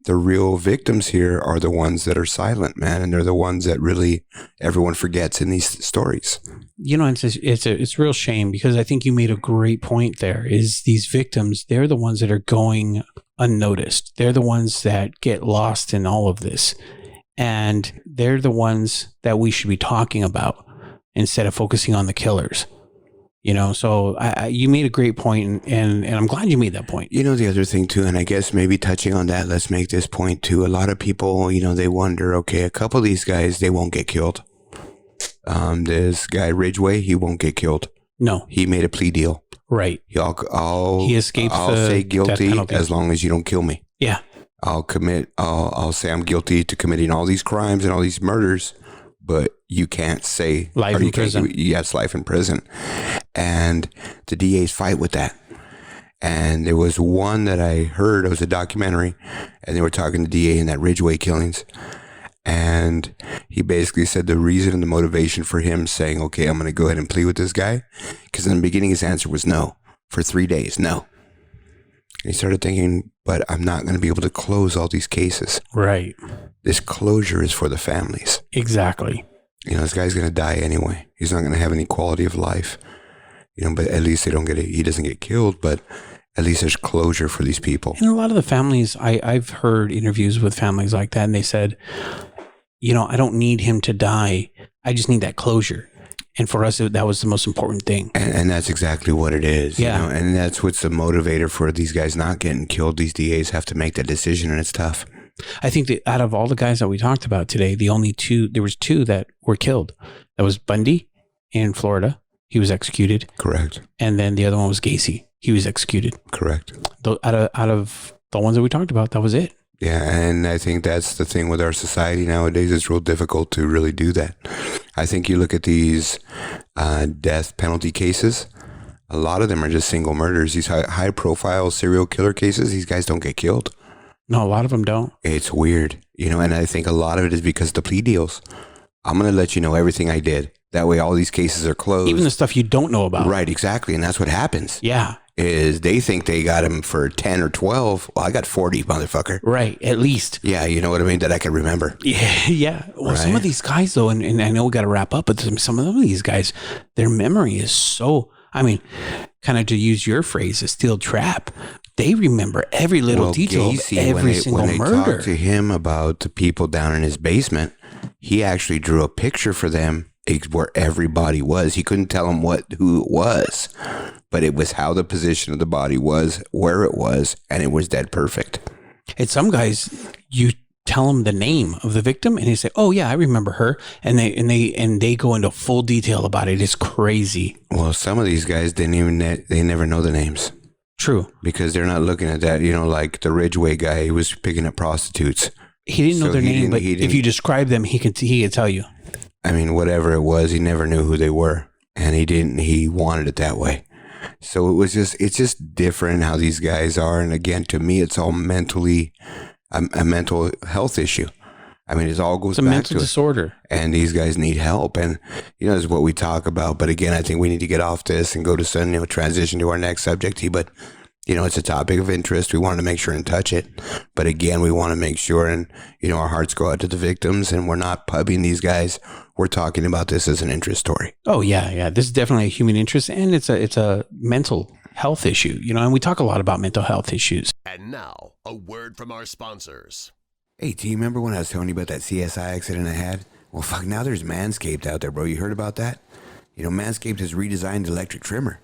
the real victims here are the ones that are silent, man. And they're the ones that really everyone forgets in these stories. It's a real shame because I think you made a great point there is these victims, they're the ones that are going unnoticed. They're the ones that get lost in all of this. And they're the ones that we should be talking about instead of focusing on the killers. So you made a great point, and I'm glad you made that point. The other thing too, and I guess maybe touching on that, let's make this point too. A lot of people, they wonder, okay, a couple of these guys, they won't get killed. This guy Ridgway, he won't get killed. No, he made a plea deal. Right. He escapes. I'll say guilty as long as you don't kill me. Yeah. I'll say I'm guilty to committing all these crimes and all these murders, but you can't say life in prison. Yes, life in prison. And the DAs fight with that. And there was one that I heard, it was a documentary, and they were talking to DA in that Ridgway killings. And he basically said the reason and the motivation for him saying, okay, I'm going to go ahead and plead with this guy, because in the beginning his answer was no. For 3 days, no. And he started thinking, but I'm not going to be able to close all these cases. Right. This closure is for the families. Exactly. This guy's going to die anyway. He's not going to have any quality of life. But at least he doesn't get killed, but at least there's closure for these people. And a lot of the families, I've heard interviews with families like that, and they said, I don't need him to die. I just need that closure. And for us, that was the most important thing. And that's exactly what it is. Yeah. And that's what's the motivator for these guys not getting killed. These DAs have to make that decision, and it's tough. I think that out of all the guys that we talked about today, there was two that were killed. That was Bundy in Florida. He was executed. Correct. And then the other one was Gacy. He was executed. Correct. Out of the ones that we talked about, that was it. Yeah, and I think that's the thing with our society nowadays. It's real difficult to really do that. I think you look at these death penalty cases, a lot of them are just single murders. These high-profile serial killer cases, these guys don't get killed. No, a lot of them don't. It's weird, and I think a lot of it is because of the plea deals. I'm going to let you know everything I did. That way all these cases are closed. Even the stuff you don't know about. Right, exactly. And that's what happens. Yeah. Is they think they got him for 10 or 12. Well, I got 40, motherfucker. Right, at least. Yeah, you know what I mean? That I can remember. Yeah. Well, right? Some of these guys, though, and I know we got to wrap up, but some of these guys, their memory is so, kind of to use your phrase, a steel trap. They remember every little detail Gacy, of every single murder. When they talked to him about the people down in his basement, he actually drew a picture for them where everybody was. He couldn't tell them who it was, but it was how the position of the body was, where it was, and it was dead perfect. And some guys, you tell them the name of the victim, and they say, "Oh yeah, I remember her," and they go into full detail about it. It's crazy. Well, some of these guys they never know the names. True, because they're not looking at that. Like the Ridgway guy, he was picking up prostitutes. He didn't know their name, but if you describe them, he could tell you. Whatever it was, he never knew who they were, and he wanted it that way. So it's just different how these guys are. And again, to me, it's all mentally a mental health issue. It all goes back to a mental disorder, and these guys need help. And this is what we talk about. But again, I think we need to get off this and go to some transition to our next subject. But it's a topic of interest. We wanted to make sure and touch it. But again, we want to make sure and our hearts go out to the victims, and we're not pubbing these guys. We're talking about this as an interest story. Oh yeah. This is definitely a human interest, and it's a mental health issue. And we talk a lot about mental health issues. And now, a word from our sponsors. Hey, do you remember when I was telling you about that CSI accident I had? Well, fuck, now there's Manscaped out there, bro. You heard about that? Manscaped has redesigned the electric trimmer.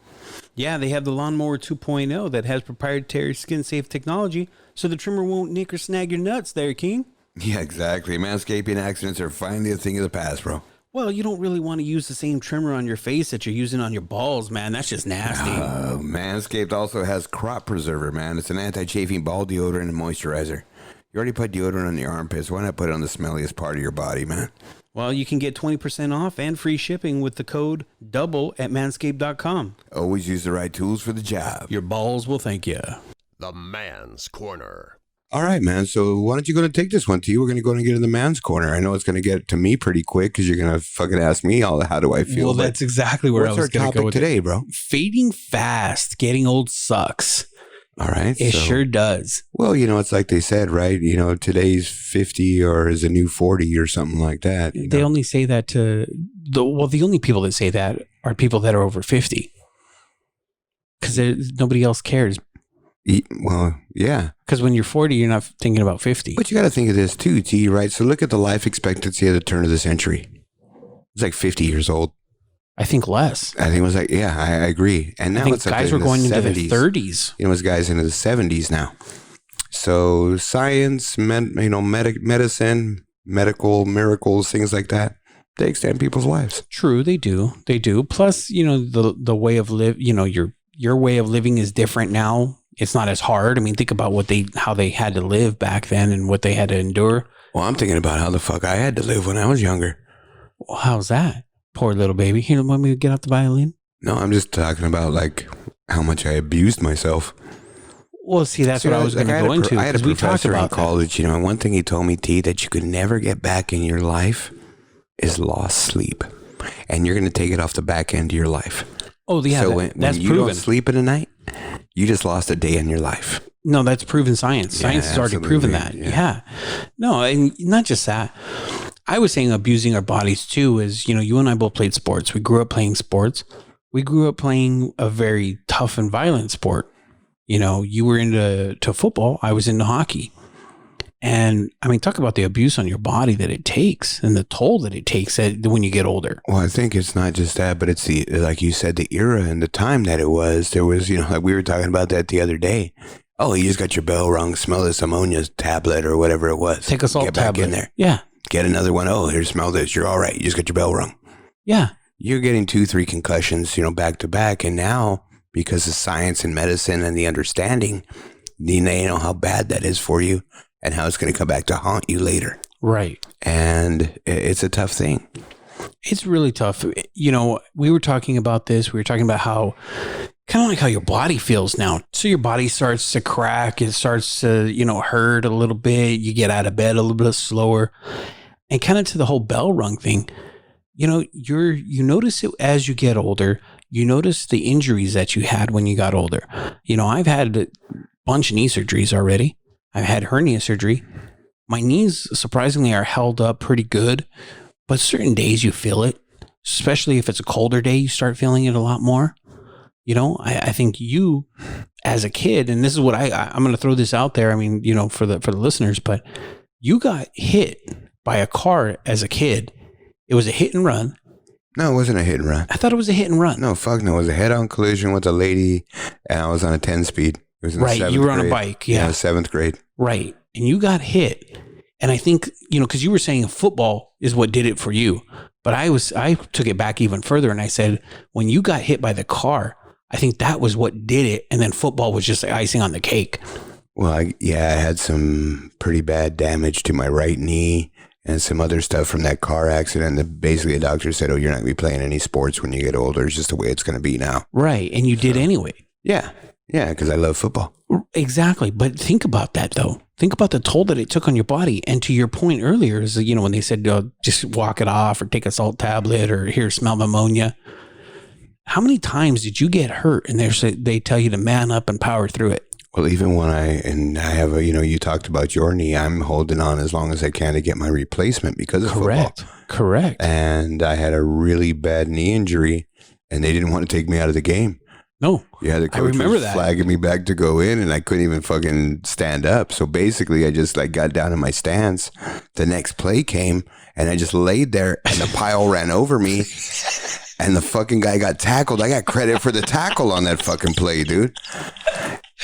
Yeah, they have the Lawnmower 2.0 that has proprietary skin-safe technology, so the trimmer won't nick or snag your nuts there, King. Yeah, exactly. Manscaping accidents are finally a thing of the past, bro. Well, you don't really want to use the same trimmer on your face that you're using on your balls, man. That's just nasty. Manscaped also has Crop Preserver, man. It's an anti-chafing ball deodorant and moisturizer. You already put deodorant on your armpits. Why not put it on the smelliest part of your body, man? Well, you can get 20% off and free shipping with the code DOUBLE at manscaped.com. Always use the right tools for the job. Your balls will thank you. The Man's Corner. All right, man. So why don't you go and take this one, T? We're going to go and get in the man's corner. I know it's going to get to me pretty quick because you're going to fucking ask me how do I feel. Well, that's exactly where I was going to go with today, bro. Fading fast. Getting old sucks. All right. It sure does. Well, it's like they said, right? Today's 50 or is a new 40 or something like that. They only say that to the only people that say that are people that are over 50. Because nobody else cares. Well, yeah. Because when you're 40, you're not thinking about 50. But you got to think of this too, T, right? So look at the life expectancy at the turn of the century. It's like 50 years old. I think less. I think it was like, yeah, I agree. And now it's guys were going into their 30s. It's guys into the 70s now. So science, medicine, medical miracles, things like that, they extend people's lives. True, they do. They do. Plus, the way of live, your way of living is different now. It's not as hard. I mean, think about how they had to live back then and what they had to endure. Well, I'm thinking about how the fuck I had to live when I was younger. Well, how's that? Poor little baby. Here, want me to get off the violin? No, I'm just talking about like how much I abused myself. Well, see, that's what I was going to go into. I had a professor in college, that. And one thing he told me, T, that you could never get back in your life is lost sleep. And you're going to take it off the back end of your life. Oh, yeah, so when you proven. don't sleep in a night, you just lost a day in your life. No, that's proven science. Science has already proven that. Yeah. No, and not just that. I was saying abusing our bodies too is, you and I both played sports. We grew up playing sports. We grew up playing a very tough and violent sport. You were into football. I was into hockey. And I mean, talk about the abuse on your body that it takes and the toll that it takes when you get older. Well, I think it's not just that, but it's like you said, the era and the time that it was. There was, like we were talking about that the other day. Oh, you just got your bell rung. Smell this ammonia tablet or whatever it was. Take a salt tablet. Get back in there. Yeah. Get another one. Oh, here, smell this. You're all right. You just got your bell rung. Yeah. You're getting 2-3 concussions, back to back. And now, because of science and medicine and the understanding, you know how bad that is for you and how it's going to come back to haunt you later. Right. And it's a tough thing. It's really tough. We were talking about this. We were talking about how kind of like how your body feels now. So your body starts to crack. It starts to, hurt a little bit. You get out of bed a little bit slower. And kind of to the whole bell rung thing, you notice it as you get older. You notice the injuries that you had when you got older. I've had a bunch of knee surgeries already. I've had hernia surgery. My knees, surprisingly, are held up pretty good. But certain days you feel it, especially if it's a colder day, you start feeling it a lot more. I think you, as a kid, and this is what I'm going to throw this out there. I mean, for the listeners, but you got hit by a car as a kid. It was a hit and run. No, it wasn't a hit and run. I thought it was a hit and run. No, fuck no. It was a head-on collision with a lady, and I was on a 10-speed. It was in the 7th grade. You were on a bike. Yeah, 7th grade. Right, and you got hit. And I think, because you were saying football is what did it for you. But I took it back even further and I said, when you got hit by the car, I think that was what did it. And then football was just icing on the cake. Well, I had some pretty bad damage to my right knee and some other stuff from that car accident. Basically, a doctor said, oh, you're not going to be playing any sports when you get older. It's just the way it's going to be now. Right. And you did anyway. Yeah. Yeah, because I love football. Exactly. But think about that, though. Think about the toll that it took on your body. And to your point earlier is, when they said, just walk it off or take a salt tablet or here, smell ammonia. How many times did you get hurt and they tell you to man up and power through it? Well, even when I have you talked about your knee, I'm holding on as long as I can to get my replacement because of football. Correct. And I had a really bad knee injury and they didn't want to take me out of the game. No. Yeah, the coach was flagging me back to go in and I couldn't even fucking stand up. So basically I just got down in my stance. The next play came and I just laid there and the pile ran over me and the fucking guy got tackled. I got credit for the tackle on that fucking play, dude.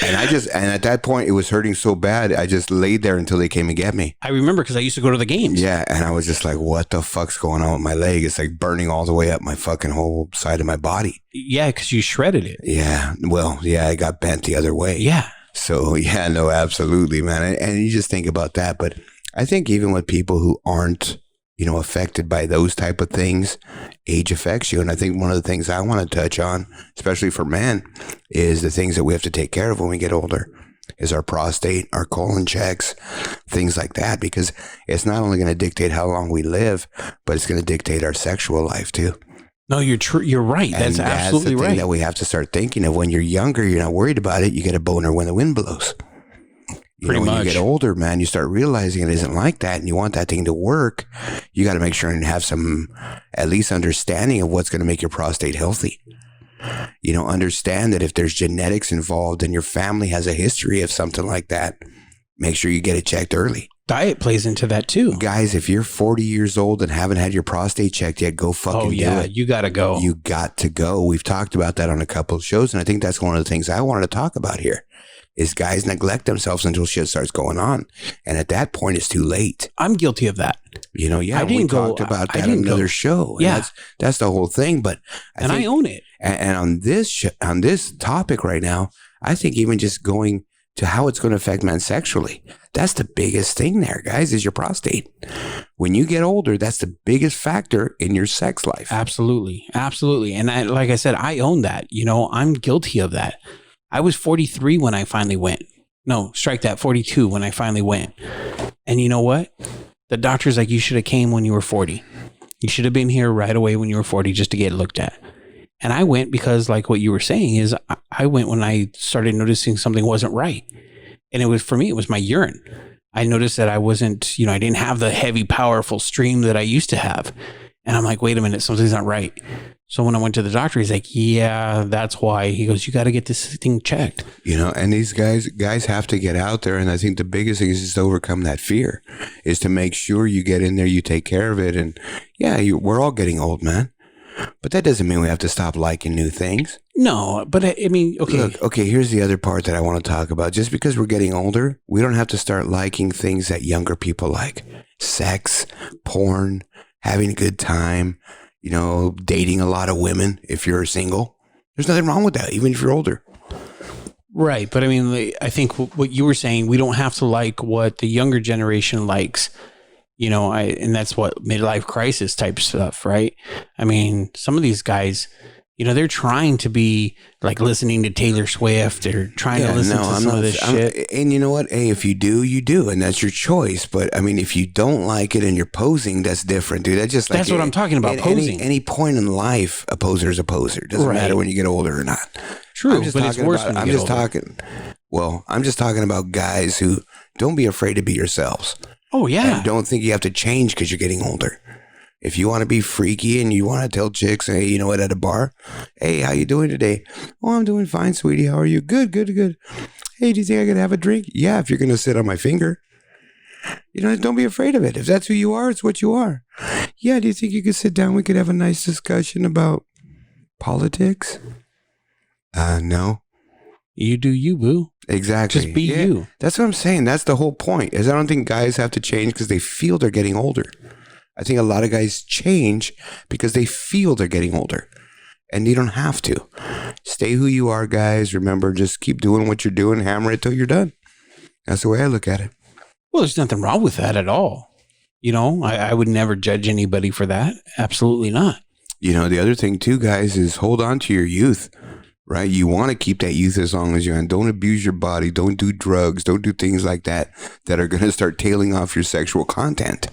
And at that point, it was hurting so bad, I just laid there until they came and get me. I remember because I used to go to the games. Yeah, and I was just like, what the fuck's going on with my leg? It's like burning all the way up my fucking whole side of my body. Yeah, because you shredded it. Yeah, well, yeah, I got bent the other way. Yeah. So, yeah, no, absolutely, man. And you just think about that. But I think even with people who aren't, affected by those type of things, age affects you. And I think one of the things I want to touch on, especially for men, is the things that we have to take care of when we get older, is our prostate, our colon checks, things like that, because it's not only going to dictate how long we live, but it's going to dictate our sexual life too. No, you're true. You're right. That's absolutely the thing right. that we have to start thinking of. When you're younger, you're not worried about it. You get a boner when the wind blows. When you get older, man, you start realizing it isn't like that, and you want that thing to work. You got to make sure and have some at least understanding of what's going to make your prostate healthy. Understand that if there's genetics involved and your family has a history of something like that, make sure you get it checked early. Diet plays into that too. Guys, if you're 40 years old and haven't had your prostate checked yet, go fucking do it. You got to go. You got to go. We've talked about that on a couple of shows, and I think that's one of the things I wanted to talk about here. Is guys neglect themselves until shit starts going on. And at that point, it's too late. I'm guilty of that. We talked about that on another show. Yeah. That's the whole thing. But I own it. And on this topic right now, I think even just going to how it's going to affect men sexually, that's the biggest thing there, guys, is your prostate. When you get older, that's the biggest factor in your sex life. Absolutely. Absolutely. And like I said, I own that. I'm guilty of that. I was 43 when I finally went. No, strike that, 42 when I finally went. And you know what? The doctor's like, you should have came when you were 40. You should have been here right away when you were 40 just to get looked at. And I went because, like what you were saying, is I went when I started noticing something wasn't right. And for me, it was my urine. I noticed that I wasn't, I didn't have the heavy, powerful stream that I used to have. And I'm like, wait a minute, something's not right. So when I went to the doctor, he's like, yeah, that's why. He goes, you got to get this thing checked. And these guys have to get out there. And I think the biggest thing is just to overcome that fear, is to make sure you get in there, you take care of it. And yeah, we're all getting old, man. But that doesn't mean we have to stop liking new things. No, but I mean, okay. Look, okay, here's the other part that I want to talk about. Just because we're getting older, we don't have to start liking things that younger people like. Sex, porn, having a good time, dating a lot of women if you're single. There's nothing wrong with that, even if you're older. Right. But I mean, I think what you were saying, we don't have to like what the younger generation likes, and that's what midlife crisis type stuff, right? I mean, some of these guys, they're trying to be like listening to Taylor Swift or trying to listen to some of this shit. And you know what? Hey, if you do, you do. And that's your choice. But I mean, if you don't like it and you're posing, that's different, dude. That's what I'm talking about, posing. Any point in life, a poser is a poser. Doesn't matter when you get older or not. True, but it's worse when you get older. I'm just talking about guys who don't be afraid to be yourselves. Oh, yeah. And don't think you have to change because you're getting older. If you want to be freaky and you want to tell chicks, hey, at a bar, hey, how you doing today? Oh, I'm doing fine, sweetie. How are you? Good, good, good. Hey, do you think I could have a drink? Yeah, if you're going to sit on my finger. Don't be afraid of it. If that's who you are, it's what you are. Yeah, do you think you could sit down? We could have a nice discussion about politics? No. You do you, boo. Exactly. Just be you. That's what I'm saying. That's the whole point. Is I don't think guys have to change because they feel they're getting older. I think a lot of guys change because they feel they're getting older. And you don't have to. Stay who you are, guys. Remember, just keep doing what you're doing. Hammer it till you're done. That's the way I look at it. Well, there's nothing wrong with that at all. I would never judge anybody for that. Absolutely not. The other thing too, guys, is hold on to your youth. Right? You want to keep that youth as long as you can. Don't abuse your body. Don't do drugs. Don't do things like that are going to start tailing off your sexual content.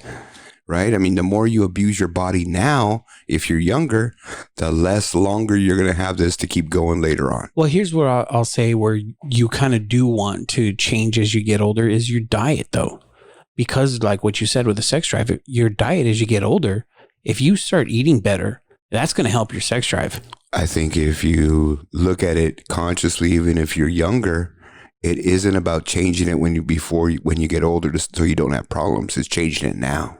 Right? I mean, the more you abuse your body now, if you're younger, the less longer you're going to have this to keep going later on. Well, here's where I'll say where you kind of do want to change as you get older is your diet, though. Because like what you said with the sex drive, your diet as you get older, if you start eating better, that's going to help your sex drive. I think if you look at it consciously, even if you're younger, it isn't about changing it when you get older so you don't have problems. It's changing it now.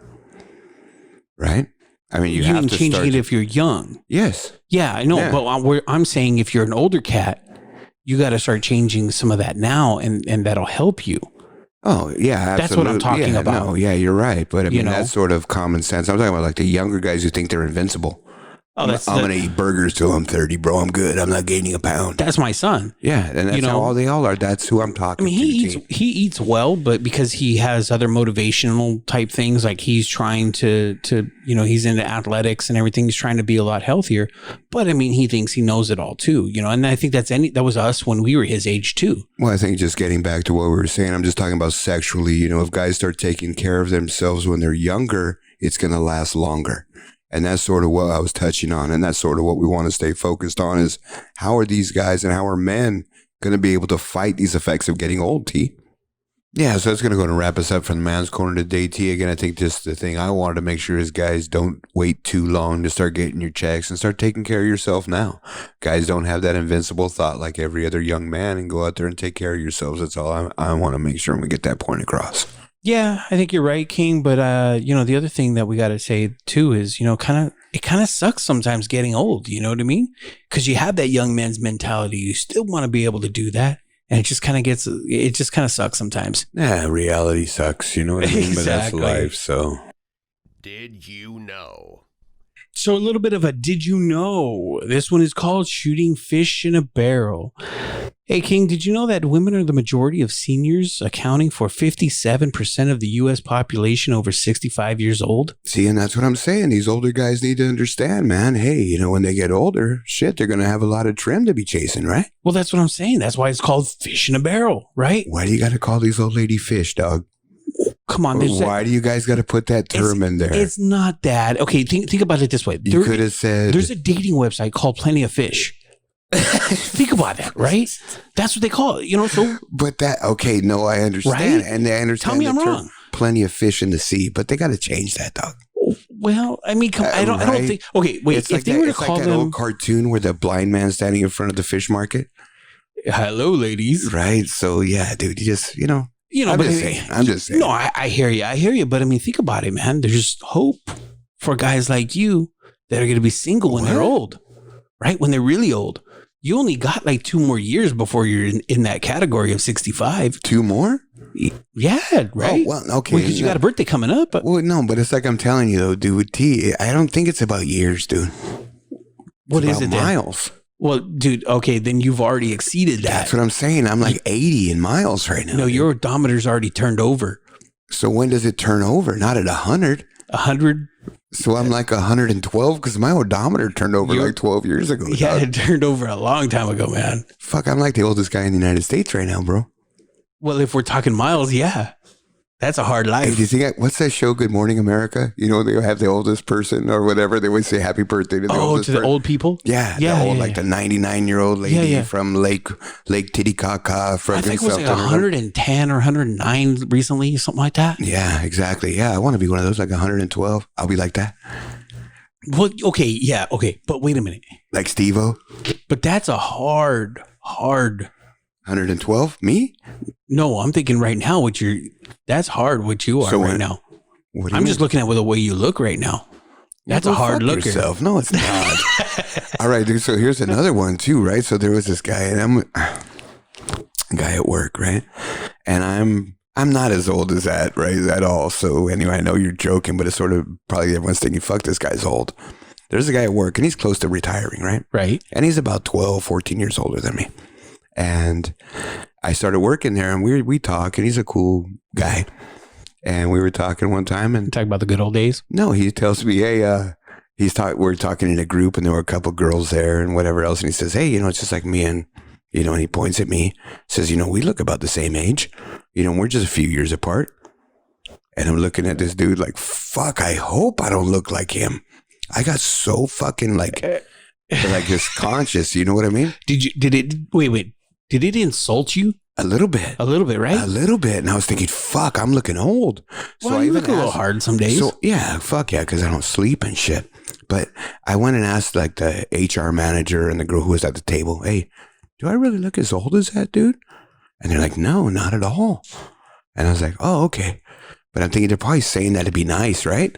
Right? I mean, you can have to change start. it if you're young. Yes. Yeah, I know. Yeah. But I'm saying if you're an older cat, you got to start changing some of that now, and that'll help you. Oh, yeah, absolutely. That's what I'm talking Yeah, about. No, yeah, you're right. But I mean, know? that's sort of common sense. I'm talking about like the younger guys who think they're invincible. Oh, I'm going to eat burgers till I'm 30, bro. I'm good. I'm not gaining a pound. That's my son. Yeah, and that's how all they all are. That's who I'm talking I mean, he eats well, but because he has other motivational type things, like he's trying to he's into athletics and everything. He's trying to be a lot healthier. But I mean, he thinks he knows it all too, and I think that was us when we were his age too. Well, I think just getting back to what we were saying, I'm just talking about sexually. If guys start taking care of themselves when they're younger, it's going to last longer. And that's sort of what I was touching on. And that's sort of what we want to stay focused on is how are these guys and how are men going to be able to fight these effects of getting old, T? Yeah, so that's going to go and wrap us up from the Man's Corner today, T. Again, I think just the thing I wanted to make sure is guys don't wait too long to start getting your checks and start taking care of yourself now. Guys don't have that invincible thought like every other young man and go out there and take care of yourselves. That's all I want to make sure we get that point across. Yeah, I think you're right, King. But the other thing that we got to say too is, it kind of sucks sometimes getting old. You know what I mean? Because you have that young man's mentality. You still want to be able to do that, and it just kind of sucks sometimes. Yeah, reality sucks. You know what I mean? Exactly. But that's life. So, Did you know? So a little bit of a did you know? This one is called Shooting Fish in a Barrel. Hey, King, did you know that women are the majority of seniors, accounting for 57% of the U.S. population over 65 years old? See, and that's what I'm saying. These older guys need to understand, man. Hey, when they get older, shit, they're going to have a lot of trim to be chasing, right? Well, that's what I'm saying. That's why it's called Fish in a Barrel, right? Why do you got to call these old lady fish, dog? Come on. Why do you guys got to put that term in there? It's not that. Okay, think about it this way. You could have said... There's a dating website called Plenty of Fish. Think about that, right? That's what they call it, so... But okay, no, I understand. Right? And I understand Tell me the I'm term, wrong. Plenty of fish in the sea, but they got to change that, dog. Well, I mean, I don't think... Okay, wait, it's like they were to call like that old cartoon where the blind man standing in front of the fish market. Hello, ladies. Right, so yeah, dude, you just, I'm just saying. No, I hear you. But I mean, think about it, man. There's hope for guys like you that are going to be single when they're old, right? When they're really old. You only got like 2 more years before you're in that category of 65. 2 more? Yeah, right? Oh, well, okay. Because you got a birthday coming up. But well, no, but it's like I'm telling you, though, dude, with T, I don't think it's about years, dude. What is it then? Miles. Well, dude, okay, then you've already exceeded that. That's what I'm saying. I'm like 80 in miles right now. No, dude. your odometer's already turned over. So when does it turn over? Not at 100. 100? So I'm like 112 because my odometer turned over like 12 years ago. Yeah, dog. it turned over a long time ago, man. Fuck, I'm like the oldest guy in the United States right now, bro. Well, if we're talking miles, yeah. That's a hard life. Hey, do you think what's that show, Good Morning America? They have the oldest person or whatever. They always say happy birthday to the oldest to the old people? Yeah. The 99-year-old lady from Lake Titicaca. I think it was like 110 or 109 recently, something like that. Yeah, exactly. Yeah, I want to be one of those, like 112. I'll be like that. Well, okay, yeah, okay. But wait a minute. Like Steve-O? But that's a hard 112? Me? No, I'm thinking right now that's hard what you are right now. I'm just looking at the way you look right now. That's a hard look. No, it's not. All right, dude. So here's another one too, right? So there was this guy, and I'm a guy at work, right? And I'm not as old as that, right? At all. So anyway, I know you're joking, but it's sort of probably everyone's thinking, fuck, this guy's old. There's a guy at work, and he's close to retiring, right? Right. And he's about 12, 14 years older than me. And I started working there, and we talk, and he's a cool guy. And we were talking one time, and talk about the good old days. No, he tells me, hey, we're talking in a group, and there were a couple girls there, and whatever else. And he says, hey, it's just like me, and and he points at me, says, we look about the same age, we're just a few years apart. And I'm looking at this dude like, fuck, I hope I don't look like him. I got so fucking like just conscious. You know what I mean? Did it insult you? A little bit, right? A little bit. And I was thinking, fuck, I'm looking old. So I look a little hard some days. So yeah, fuck yeah, because I don't sleep and shit. But I went and asked like the HR manager and the girl who was at the table, hey, do I really look as old as that dude? And they're like, no, not at all. And I was like, oh, okay. But I'm thinking they're probably saying that to be nice, right?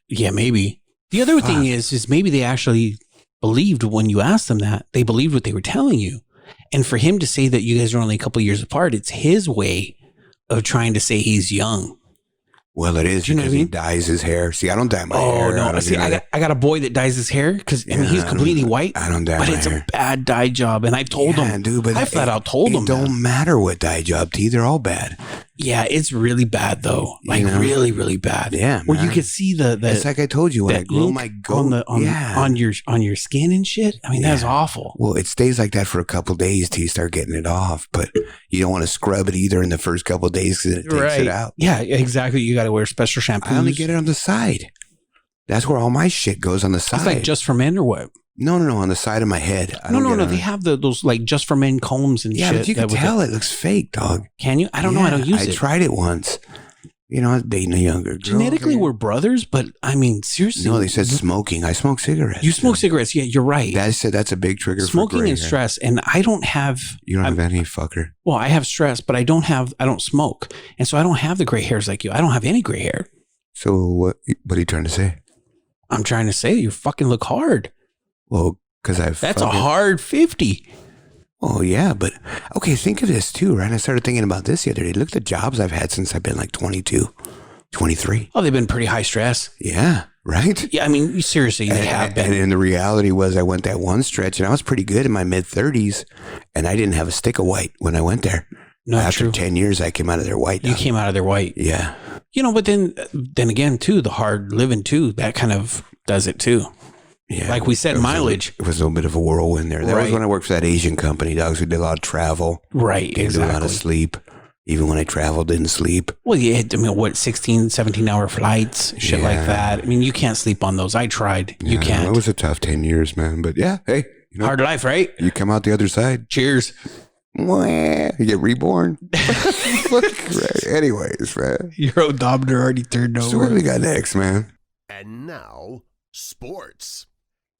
Yeah, maybe. The other thing is maybe they actually believed when you asked them that, they believed what they were telling you. And for him to say that you guys are only a couple years apart, it's his way of trying to say he's young. Well, it is because he dyes his hair. See, I don't dye my hair. Oh, no. See, I got a boy that dyes his hair because he's completely white. I don't dye my hair. But it's a bad dye job. And I've told him. Dude, but I flat out told him. It don't matter what dye job, T. They're all bad. Yeah, it's really bad, though. Like, really, really bad. Yeah, where you can see the it's like I told you, when I grow my goat. On your skin and shit. I mean, that's awful. Well, it stays like that for a couple of days till you start getting it off. But you don't want to scrub it either in the first couple of days because it takes it out. Yeah, exactly. You got to wear special shampoo. I only get it on the side. That's where all my shit goes, on the side. It's like just for men or what? No, on the side of my head. No. They have those like just for men combs and shit. Yeah, but you can tell it looks fake, dog. Can you? I don't know. I don't use it. I tried it once. You know, I was dating a younger girl. Genetically, we're brothers, but I mean, seriously. No, they said smoking. I smoke cigarettes. You smoke cigarettes. Yeah, you're right. That said, that's a big trigger smoking for gray and hair. Stress. And I don't have. You don't have any, fucker. Well, I have stress, but I don't smoke. And so I don't have the gray hairs like you. I don't have any gray hair. So what are you trying to say? I'm trying to say you fucking look hard. Well, because That's a hard 50. Oh, yeah. But, okay, think of this too, right? I started thinking about this the other day. Look at the jobs I've had since I've been like 22, 23. Oh, they've been pretty high stress. Yeah, right? Yeah, I mean, seriously, they have been. And the reality was I went that one stretch and I was pretty good in my mid-30s and I didn't have a stick of white when I went there. No, After 10 years, I came out of there white. You came out of there white. Yeah. You know, but then again, too, the hard living, too, that kind of does it, too. Yeah. Like we said, mileage. It was a little bit of a whirlwind there. That was when I worked for that Asian company, dogs. We did a lot of travel. Right, Did a lot of sleep. Even when I traveled, didn't sleep. Well, yeah, I mean, 16, 17-hour flights, shit like that. I mean, you can't sleep on those. I tried. You can't. It was a tough 10 years, man. But yeah, hey. You know, hard life, right? You come out the other side. Cheers. You get reborn. Anyways, man. Your odometer already turned over. So what do we got next, man? And now, sports.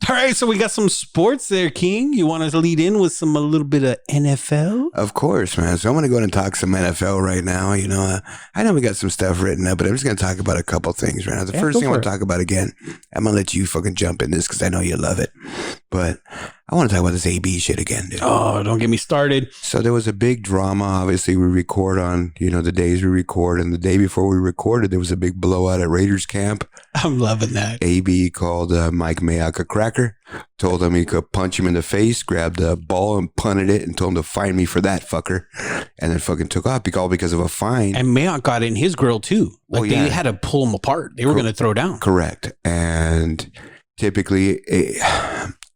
All right, so we got some sports there, King. You want to lead in with a little bit of NFL? Of course, man. So I'm going to go ahead and talk some NFL right now. You know, I know we got some stuff written up, but I'm just going to talk about a couple things right now. The first thing I want to talk about again, I'm going to let you fucking jump in this because I know you love it. But I want to talk about this AB shit again, dude. Oh, don't get me started. So there was a big drama. Obviously, we record on, the days we record. And the day before we recorded, there was a big blowout at Raiders camp. I'm loving that. AB called Mike Mayock a cracker, told him he could punch him in the face, grabbed the ball and punted it, and told him to fine me for that, fucker. And then fucking took off all because of a fine. And Mayock got in his grill, too. Like, they had to pull him apart. They were going to throw down. Correct. And typically...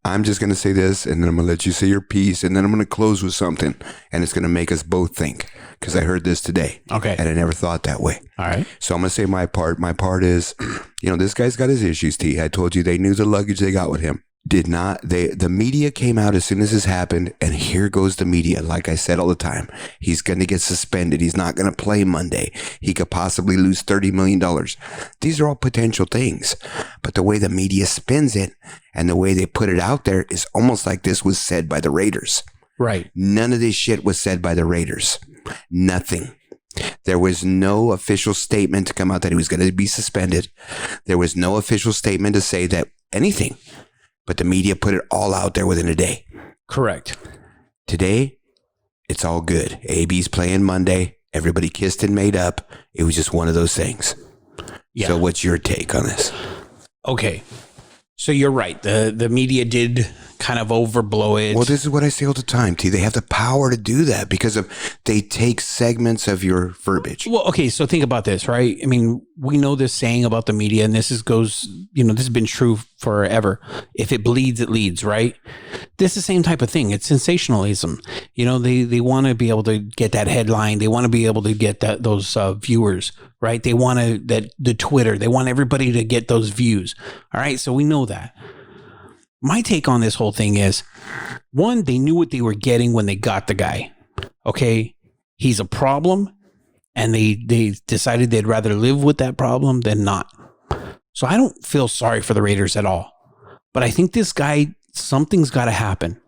I'm just going to say this, and then I'm going to let you say your piece, and then I'm going to close with something, and it's going to make us both think, because I heard this today. Okay. And I never thought that way. All right. So I'm going to say my part. My part is, this guy's got his issues, T. I told you they knew the luggage they got with him. The media came out as soon as this happened, and here goes the media. Like I said all the time, he's going to get suspended. He's not going to play Monday. He could possibly lose $30 million. These are all potential things. But the way the media spins it and the way they put it out there is almost like this was said by the Raiders. Right. None of this shit was said by the Raiders. Nothing. There was no official statement to come out that he was going to be suspended. There was no official statement to say that anything. But the media put it all out there within a day. Correct. Today, it's all good. AB's playing Monday. Everybody kissed and made up. It was just one of those things. Yeah. So what's your take on this? Okay. So you're right. The media did kind of overblow it. Well, this is what I say all the time, T. They have the power to do that because they take segments of your verbiage. Well, okay. So think about this, right? I mean, we know this saying about the media, and this has been true forever. If it bleeds, it leads, right? This is the same type of thing. It's sensationalism. They want to be able to get that headline. They want to be able to get those viewers, right? They want the Twitter. They want everybody to get those views. All right. So we know that. My take on this whole thing is, one, they knew what they were getting when they got the guy. Okay. He's a problem, and they decided they'd rather live with that problem than not. So I don't feel sorry for the Raiders at all. But I think this guy, something's got to happen.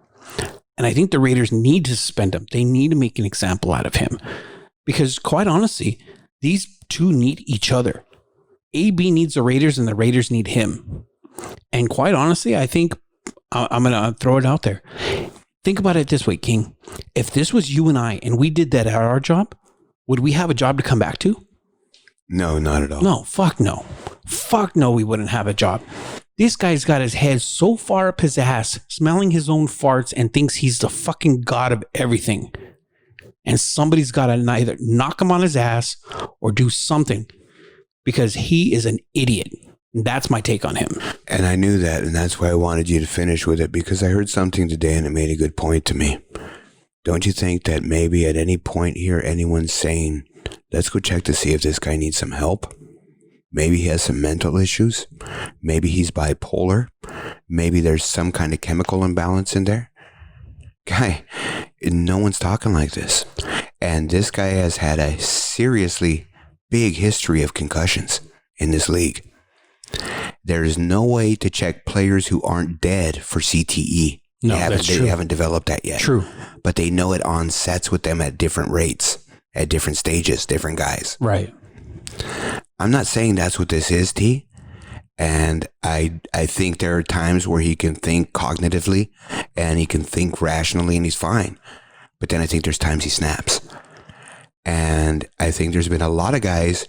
And I think the Raiders need to suspend him. They need to make an example out of him. Because quite honestly, these two need each other. AB needs the Raiders and the Raiders need him. And quite honestly, I think I'm going to throw it out there. Think about it this way, King. If this was you and I, and we did that at our job, would we have a job to come back to? No, not at all. No, fuck no. Fuck no, we wouldn't have a job. This guy's got his head so far up his ass, smelling his own farts, and thinks he's the fucking god of everything. And somebody's got to either knock him on his ass or do something, because he is an idiot. That's my take on him. And I knew that, and that's why I wanted you to finish with it, because I heard something today and it made a good point to me. Don't you think that maybe at any point here, anyone's saying, let's go check to see if this guy needs some help? Maybe he has some mental issues. Maybe he's bipolar. Maybe there's some kind of chemical imbalance in there. Guy, no one's talking like this. And this guy has had a seriously big history of concussions in this league. There is no way to check players who aren't dead for CTE. No, that's true. They haven't developed that yet. True. But they know it on sets with them at different rates, at different stages, different guys. Right. I'm not saying that's what this is, T. And I think there are times where he can think cognitively and he can think rationally and he's fine. But then I think there's times he snaps. And I think there's been a lot of guys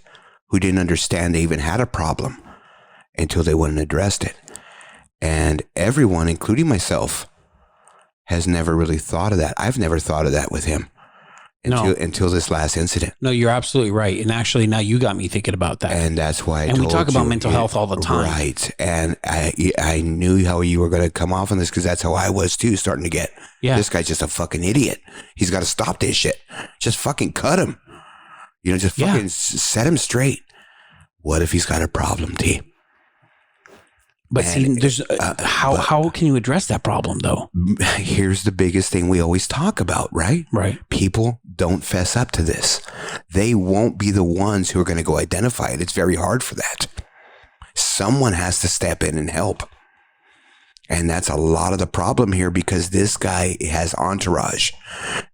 who didn't understand they even had a problem until they went and addressed it. And everyone, including myself, has never really thought of that. I've never thought of that with him until this last incident. No, you're absolutely right. And actually, now you got me thinking about that. And that's why we talk about mental health all the time. Right. And I knew how you were going to come off on this, because that's how I was too, starting to get, this guy's just a fucking idiot. He's got to stop this shit. Just fucking cut him. Just fucking set him straight. What if he's got a problem, T? But see, there's how can you address that problem, though? Here's the biggest thing we always talk about, right? Right. People don't fess up to this. They won't be the ones who are going to go identify it. It's very hard for that. Someone has to step in and help. And that's a lot of the problem here, because this guy has entourage.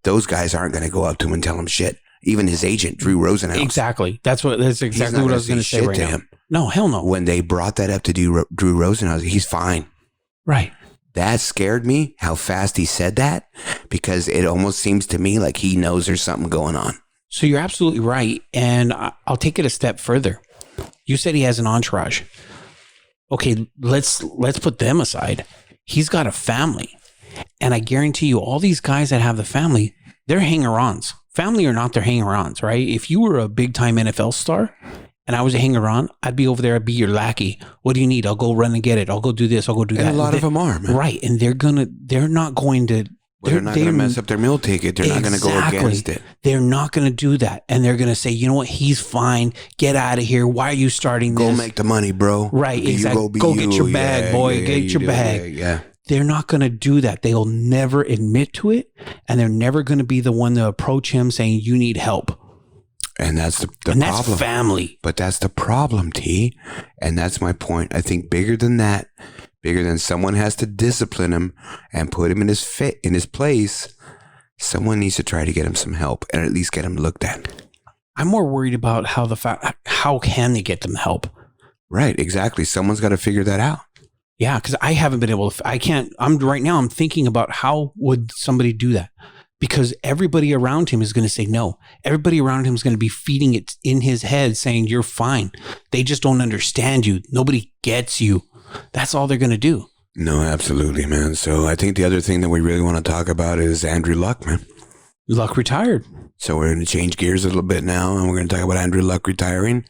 Those guys aren't going to go up to him and tell him shit. Even his agent, Drew Rosenhaus. Exactly. That's exactly what I was going to say right now. Him. No, hell no. When they brought that up to Drew Rosenhaus, he's fine. Right. That scared me, how fast he said that, because it almost seems to me like he knows there's something going on. So you're absolutely right. And I'll take it a step further. You said he has an entourage. Okay, let's put them aside. He's got a family. And I guarantee you, all these guys that have the family, they're hanger-ons. Family or not, they're hanger-ons, right? If you were a big-time NFL star and I was a hanger-on, I'd be over there, I'd be your lackey. What do you need? I'll go run and get it. I'll go do this. I'll go do that. And a lot of them are, man. Right. And they're not going to mess up their meal ticket. They're not going to go against it. They're not going to do that. And they're going to say, you know what? He's fine. Get out of here. Why are you starting this? Go make the money, bro. Right. Exactly. Go get your bag, boy. Get your bag. Yeah. They're not going to do that. They'll never admit to it. And they're never going to be the one to approach him saying, you need help. And that's the problem. That's family. But that's the problem, T. And that's my point. I think bigger than that, bigger than someone has to discipline him and put him in his place, someone needs to try to get him some help and at least get him looked at. I'm more worried about how can they get them help? Right, exactly. Someone's got to figure that out. Yeah, because I haven't been able to. I'm thinking about how would somebody do that? Because everybody around him is going to say no. Everybody around him is going to be feeding it in his head saying, you're fine. They just don't understand you. Nobody gets you. That's all they're going to do. No, absolutely, man. So I think the other thing that we really want to talk about is Andrew Luck, man. Luck retired. So we're going to change gears a little bit now, and we're going to talk about Andrew Luck retiring.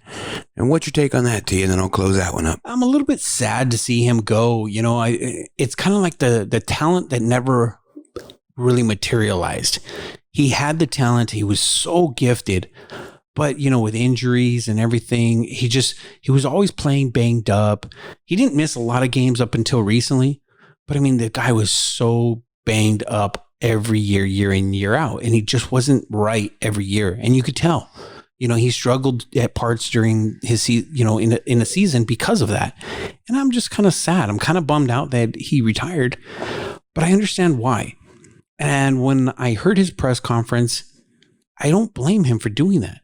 And what's your take on that, T? And then I'll close that one up. I'm a little bit sad to see him go. You know, it's kind of like the talent that never really materialized. He had the talent. He was so gifted, but you know, with injuries and everything, he was always playing banged up. He didn't miss a lot of games up until recently, but I mean, the guy was so banged up every year in, year out, and he just wasn't right every year. And you could tell, you know, he struggled at parts during his in the season because of that. And I'm just kind of sad. I'm kind of bummed out that he retired, but I understand why. And when I heard his press conference, I don't blame him for doing that.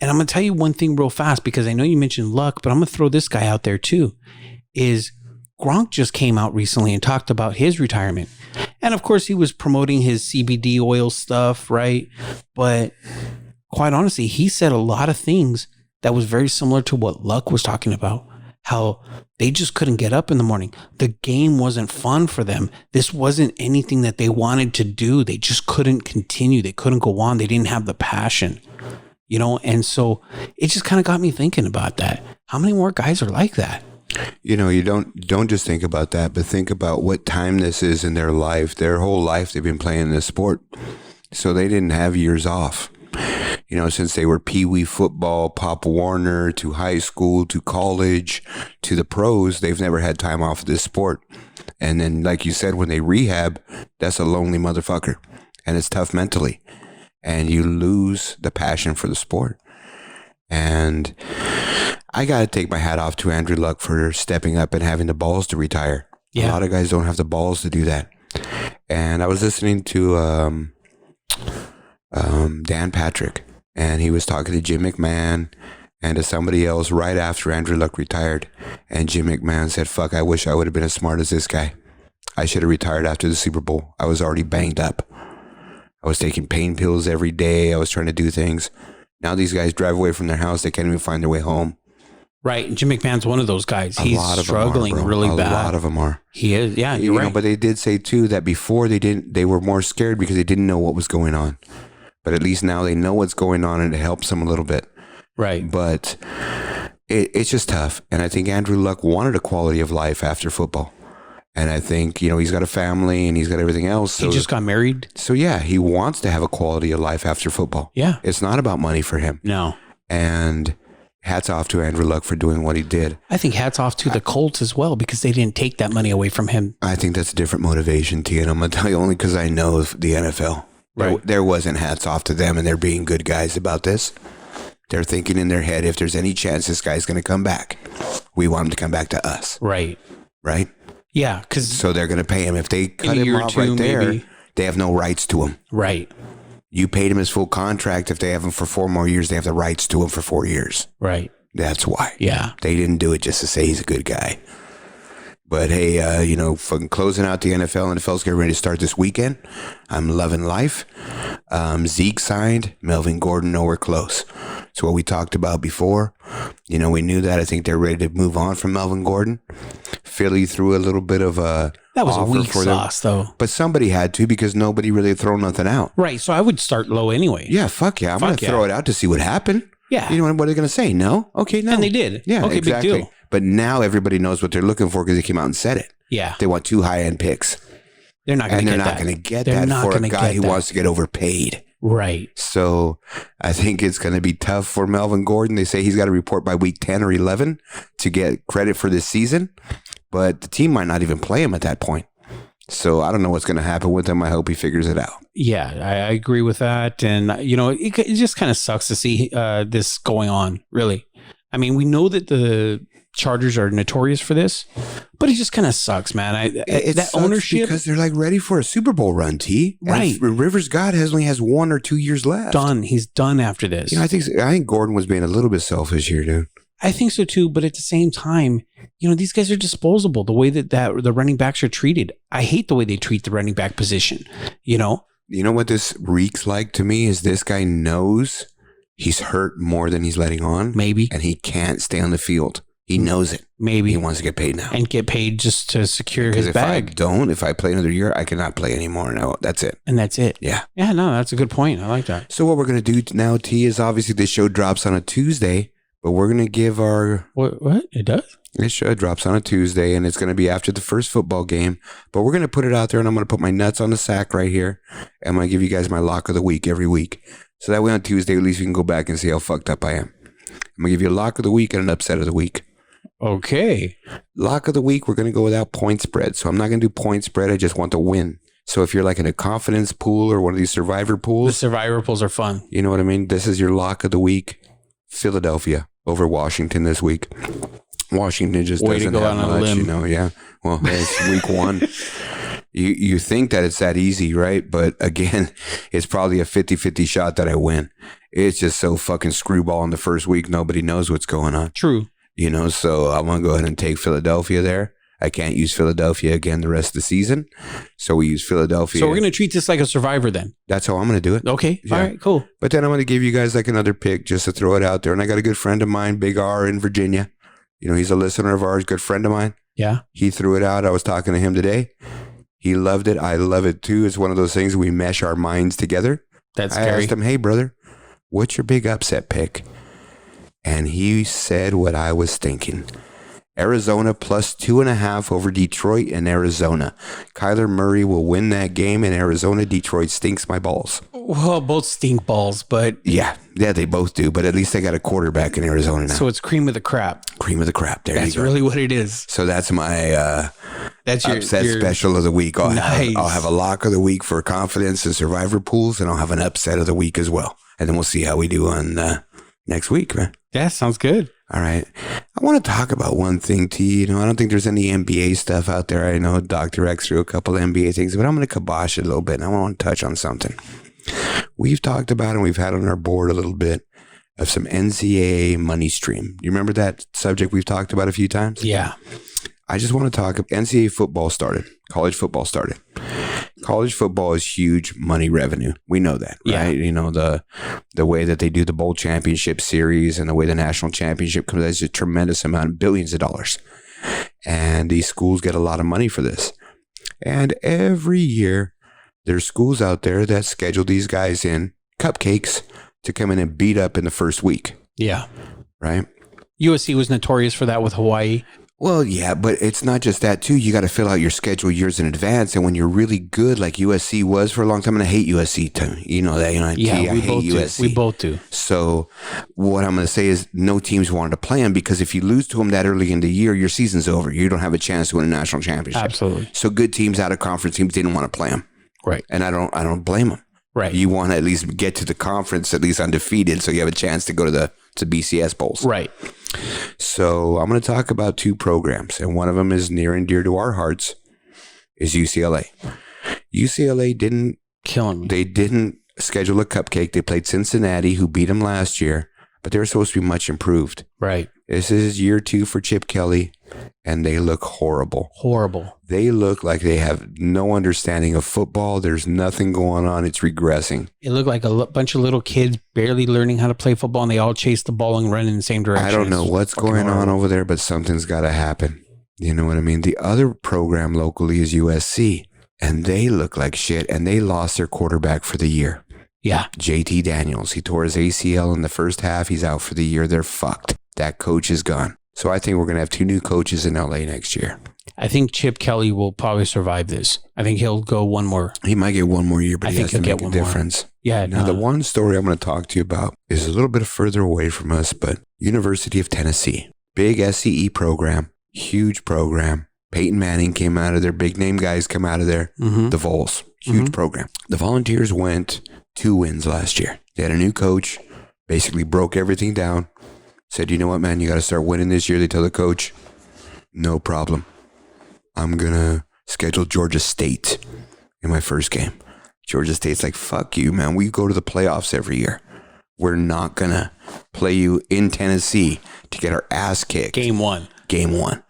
And I'm going to tell you one thing real fast, because I know you mentioned Luck, but I'm going to throw this guy out there too, is Gronk just came out recently and talked about his retirement. And of course, he was promoting his CBD oil stuff, right? But quite honestly, he said a lot of things that was very similar to what Luck was talking about. How they just couldn't get up in the morning. The game wasn't fun for them. This wasn't anything that they wanted to do. They just couldn't continue. They couldn't go on. They didn't have the passion, you know? And so it just kind of got me thinking about that. How many more guys are like that? You know, you don't just think about that, but think about what time this is in their life. Their whole life they've been playing this sport. So they didn't have years off. You know, since they were Pee-wee football, Pop Warner, to high school, to college, to the pros, they've never had time off of this sport. And then, like you said, when they rehab, that's a lonely motherfucker. And it's tough mentally. And you lose the passion for the sport. And I got to take my hat off to Andrew Luck for stepping up and having the balls to retire. Yeah. A lot of guys don't have the balls to do that. And I was listening to Dan Patrick, and he was talking to Jim McMahon and to somebody else right after Andrew Luck retired. And Jim McMahon said, fuck, I wish I would have been as smart as this guy. I should have retired after the Super Bowl. I was already banged up. I was taking pain pills every day. I was trying to do things. Now these guys drive away from their house. They can't even find their way home. Right. Jim McMahon's one of those guys. He's struggling really bad. A lot of them are. He is. Yeah, you're right. But they did say too that before they were more scared because they didn't know what was going on. But at least now they know what's going on, and it helps them a little bit. Right. But it's just tough. And I think Andrew Luck wanted a quality of life after football. And I think, you know, he's got a family and he's got everything else. So, he just got married. So, yeah, he wants to have a quality of life after football. Yeah. It's not about money for him. No. And hats off to Andrew Luck for doing what he did. I think hats off to the Colts as well, because they didn't take that money away from him. I think that's a different motivation, T. And I'm going to tell you only because I know the NFL. Right. There wasn't hats off to them, and they're being good guys about this. They're thinking in their head, if there's any chance this guy's going to come back, we want him to come back to us. Right. Right? Yeah. So they're going to pay him. If they cut him off right there, maybe. They have no rights to him. Right. You paid him his full contract. If they have him for 4 more years, they have the rights to him for 4 years. Right. That's why. Yeah. They didn't do it just to say he's a good guy. But hey, you know, fucking closing out the NFL. NFL's getting ready to start this weekend. I'm loving life. Zeke signed. Melvin Gordon, nowhere close. It's what we talked about before. You know, we knew that. I think they're ready to move on from Melvin Gordon. Philly threw a little bit of a that was a weak sauce, though. But somebody had to, because nobody really thrown nothing out. Right. So I would start low anyway. Yeah, fuck yeah. I'm going to throw it out to see what happened. Yeah. You know what are they going to say? No? Okay, no. And they did. Yeah, okay, exactly. Big deal. But now everybody knows what they're looking for because they came out and said it. Yeah. They want 2 high-end picks. They're not going to get that. And they're not going to get that for a guy who wants to get overpaid. Right. So I think it's going to be tough for Melvin Gordon. They say he's got to report by week 10 or 11 to get credit for this season. But the team might not even play him at that point. So I don't know what's going to happen with him. I hope he figures it out. Yeah, I agree with that. And, you know, it just kind of sucks to see this going on, really. I mean, we know that the Chargers are notorious for this, but it just kind of sucks, man. That ownership, because they're like ready for a Super Bowl run, T. Right. And Rivers God only has 1 or 2 years left. Done. He's done after this. You know, I think Gordon was being a little bit selfish here, dude. I think so too, but at the same time, you know, these guys are disposable. The way that the running backs are treated, I hate the way they treat the running back position. You know what this reeks like to me is this guy knows he's hurt more than he's letting on. Maybe. And he can't stay on the field. He knows it. Maybe. He wants to get paid now. And get paid just to secure his bag. If I play another year, I cannot play anymore. No, that's it. And that's it. Yeah. Yeah, no, that's a good point. I like that. So what we're going to do now, T, is obviously this show drops on a Tuesday, but we're going to give our... What? It does? This show drops on a Tuesday, and it's going to be after the first football game. But we're going to put it out there, and I'm going to put my nuts on the sack right here. And I'm going to give you guys my lock of the week every week. So that way on Tuesday, at least we can go back and see how fucked up I am. I'm going to give you a lock of the week and an upset of the week. Okay. Lock of the week, we're going to go without point spread. So I'm not going to do point spread. I just want to win. So if you're like in a confidence pool or one of these survivor pools. The survivor pools are fun. You know what I mean? This is your lock of the week. Philadelphia over Washington this week. Washington just doesn't have much, you know. Yeah. Well, it's week 1. You think that it's that easy, right? But again, it's probably a 50-50 shot that I win. It's just so fucking screwball in the first week. Nobody knows what's going on. True. You know, so I'm going to go ahead and take Philadelphia there. I can't use Philadelphia again the rest of the season. So we use Philadelphia. So we're going to treat this like a survivor then. That's how I'm going to do it. Okay. Yeah. All right, cool. But then I'm going to give you guys like another pick just to throw it out there. And I got a good friend of mine, Big R in Virginia. You know, he's a listener of ours, good friend of mine. Yeah. He threw it out. I was talking to him today. He loved it. I love it too. It's one of those things we mesh our minds together. That's I scary. asked him, hey, brother, what's your big upset pick? And he said what I was thinking. Arizona plus 2.5 over Detroit and Arizona. Kyler Murray will win that game in Arizona. Detroit stinks my balls. Well, both stink balls, but Yeah, they both do. But at least they got a quarterback in Arizona now. so it's cream of the crap. Cream of the crap. There That's you go. really what it is. So that's my That's your upset special of the week. Nice. I'll have a lock of the week for confidence and survivor pools, and I'll have an upset of the week as well. And then we'll see how we do on next week, man. Yeah, sounds good. All right. I want to talk about one thing, T. You know, I don't think there's any NBA stuff out there. I know Dr. X threw a couple of NBA things, but I'm going to kibosh it a little bit, and I want to touch on something. We've talked about and we've had on our board a little bit of some NCAA money stream. You remember that subject we've talked about a few times? Yeah. I just want to talk. NCAA football started. College football started. College football is huge money revenue. We know that, right? Yeah. You know, the way that they do the bowl championship series and the way the national championship comes, there's a tremendous amount, billions of dollars. And these schools get a lot of money for this. And every year, there's schools out there that schedule these guys in cupcakes to come in and beat up in the first week, Yeah. right? USC was notorious for that with Hawaii. Well, yeah, but it's not just that too. You got to fill out your schedule years in advance, and when you're really good, like USC was for a long time, and I hate USC too. You know that, you know. Yeah, I we hate both USC. do. We both do. So, what I'm going to say is, no teams wanted to play them because if you lose to them that early in the year, your season's over. You don't have a chance to win a national championship. Absolutely. So, good teams, out of conference teams, didn't want to play them, Right. and I don't blame them. Right. You want to at least get to the conference at least undefeated, so you have a chance to go to BCS bowls. Right. So I'm going to talk about two programs, and one of them is near and dear to our hearts, is UCLA. UCLA didn't Killing me. didn't schedule a cupcake. They played Cincinnati, who beat them last year, but they were supposed to be much improved. Right. This is year 2 for Chip Kelly, and they look horrible. Horrible. They look like they have no understanding of football. There's nothing going on. It's regressing. It looked like a bunch of little kids barely learning how to play football, and they all chase the ball and run in the same direction. I don't know It's what's fucking going on horrible. over there, but something's got to happen. You know what I mean? The other program locally is USC, and they look like shit, and they lost their quarterback for the year. Yeah. JT Daniels. He tore his ACL in the first half. He's out for the year. They're fucked. That coach is gone. So I think we're going to have 2 new coaches in LA next year. I think Chip Kelly will probably survive this. I think he'll go one more. He might get one more year, but I he think has to he'll make get a one more. difference. Yeah. Now, the one story I'm going to talk to you about is a little bit further away from us, but University of Tennessee. Big SCE program. Huge program. Peyton Manning came out of there. Big name guys come out of there. Mm-hmm. The Vols. Huge program. The Volunteers went 2 wins last year. They had a new coach. Basically broke everything down. Said, you know what, man? You got to start winning this year. They tell the coach, no problem. I'm going to schedule Georgia State in my first game. Georgia State's like, fuck you, man. We go to the playoffs every year. We're not going to play you in Tennessee to get our ass kicked. Game 1. Game 1.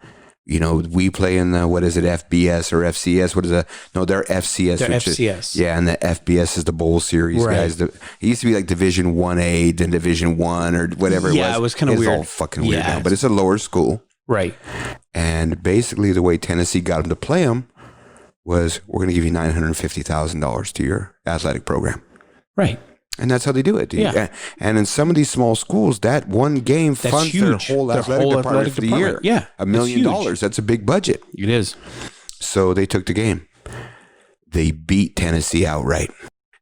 You know, we play in the, what is it, FBS or FCS? What is that? No, they're FCS. They're which FCS. Is, yeah, and the FBS is the bowl series, Right. guys. It used to be like Division 1A, then Division 1 or whatever it was. Yeah, it was kinda It's weird. all fucking weird Yeah. now, but it's a lower school. Right. And basically the way Tennessee got them to play them was, we're going to give you $950,000 to your athletic program. Right. And that's how they do it. Dude. Yeah. And in some of these small schools, that one game That's funds huge. their whole Their athletic whole department athletic for the year. department. Yeah. $1 million. huge. That's a big budget. It is. So they took the game. They beat Tennessee outright.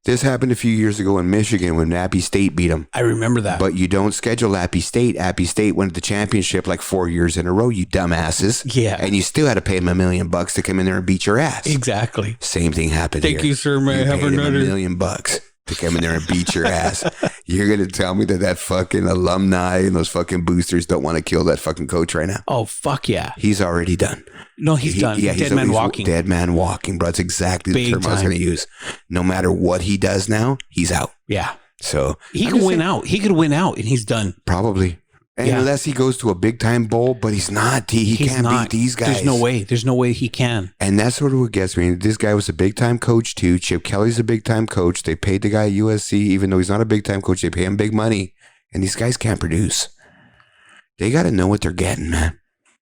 This happened a few years ago in Michigan when Appy State beat them. I remember that. But you don't schedule Appy State. Appy State went to the championship like 4 years in a row, you dumbasses. Yeah. And you still had to pay them $1 million to come in there and beat your ass. Exactly. Same thing happened Thank here. you, sir. May I have paid him another? $1 million to come in there and beat your ass. You're going to tell me that fucking alumni and those fucking boosters don't want to kill that fucking coach right now? Oh, fuck yeah. He's already done. No, he's done. Yeah, Dead man he's walking. Dead man walking, bro. That's exactly the Big term I was time. going to use. No matter what he does now, he's out. Yeah. So He I'm could just win saying, out. He could win out, and he's done. Probably. And unless he goes to a big time bowl, but he's not. He can't beat these guys. There's no way. There's no way he can. And that's sort of what gets me. This guy was a big time coach too. Chip Kelly's a big time coach. They paid the guy at USC, even though he's not a big time coach. They pay him big money, and these guys can't produce. They got to know what they're getting, man.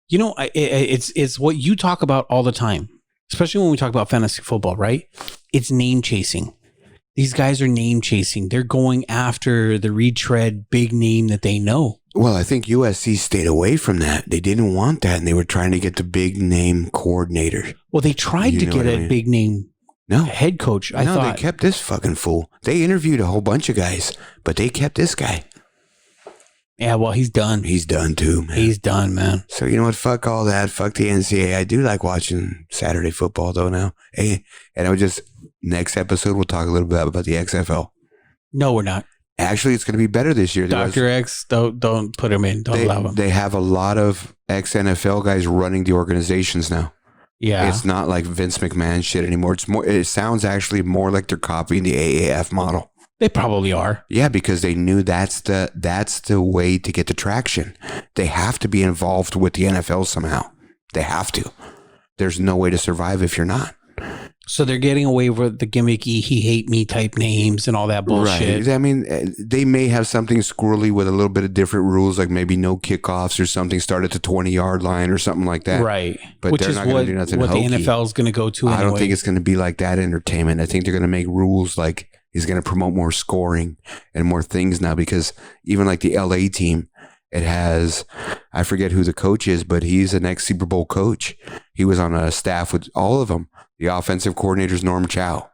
You know, it's what you talk about all the time, especially when we talk about fantasy football, right? It's name chasing. These guys are name chasing. They're going after the retread big name that they know. Well, I think USC stayed away from that. They didn't want that, and they were trying to get the big name coordinator. Well, they tried to get a big name head coach. I thought they kept this fucking fool. They interviewed a whole bunch of guys, but they kept this guy. Yeah, well, he's done. He's done too, man. He's done, man. So you know what? Fuck all that. Fuck the NCAA. I do like watching Saturday football though now. Hey, and I would just next episode we'll talk a little bit about the XFL. No, we're not. Actually, it's going to be better this year. Dr. X, don't put him in. Don't allow him. They have a lot of ex-NFL guys running the organizations now. Yeah. It's not like Vince McMahon shit anymore. It sounds actually more like they're copying the AAF model. They probably are. Yeah, because they knew that's the way to get the traction. They have to be involved with the NFL somehow. They have to. There's no way to survive if you're not. So they're getting away with the gimmicky "he hate me" type names and all that bullshit. Right. I mean, they may have something squirrely with a little bit of different rules, like maybe no kickoffs or something, start at the 20-yard line or something like that. Right. But which they're is not going to do nothing what hokey. the NFL is going to go to anyway. I don't think it's going to be like that entertainment. I think they're going to make rules like he's going to promote more scoring and more things now, because even like the LA team, it has, I forget who the coach is, but he's an ex-Super Bowl coach. He was on a staff with all of them. The offensive coordinator's Norm Chow.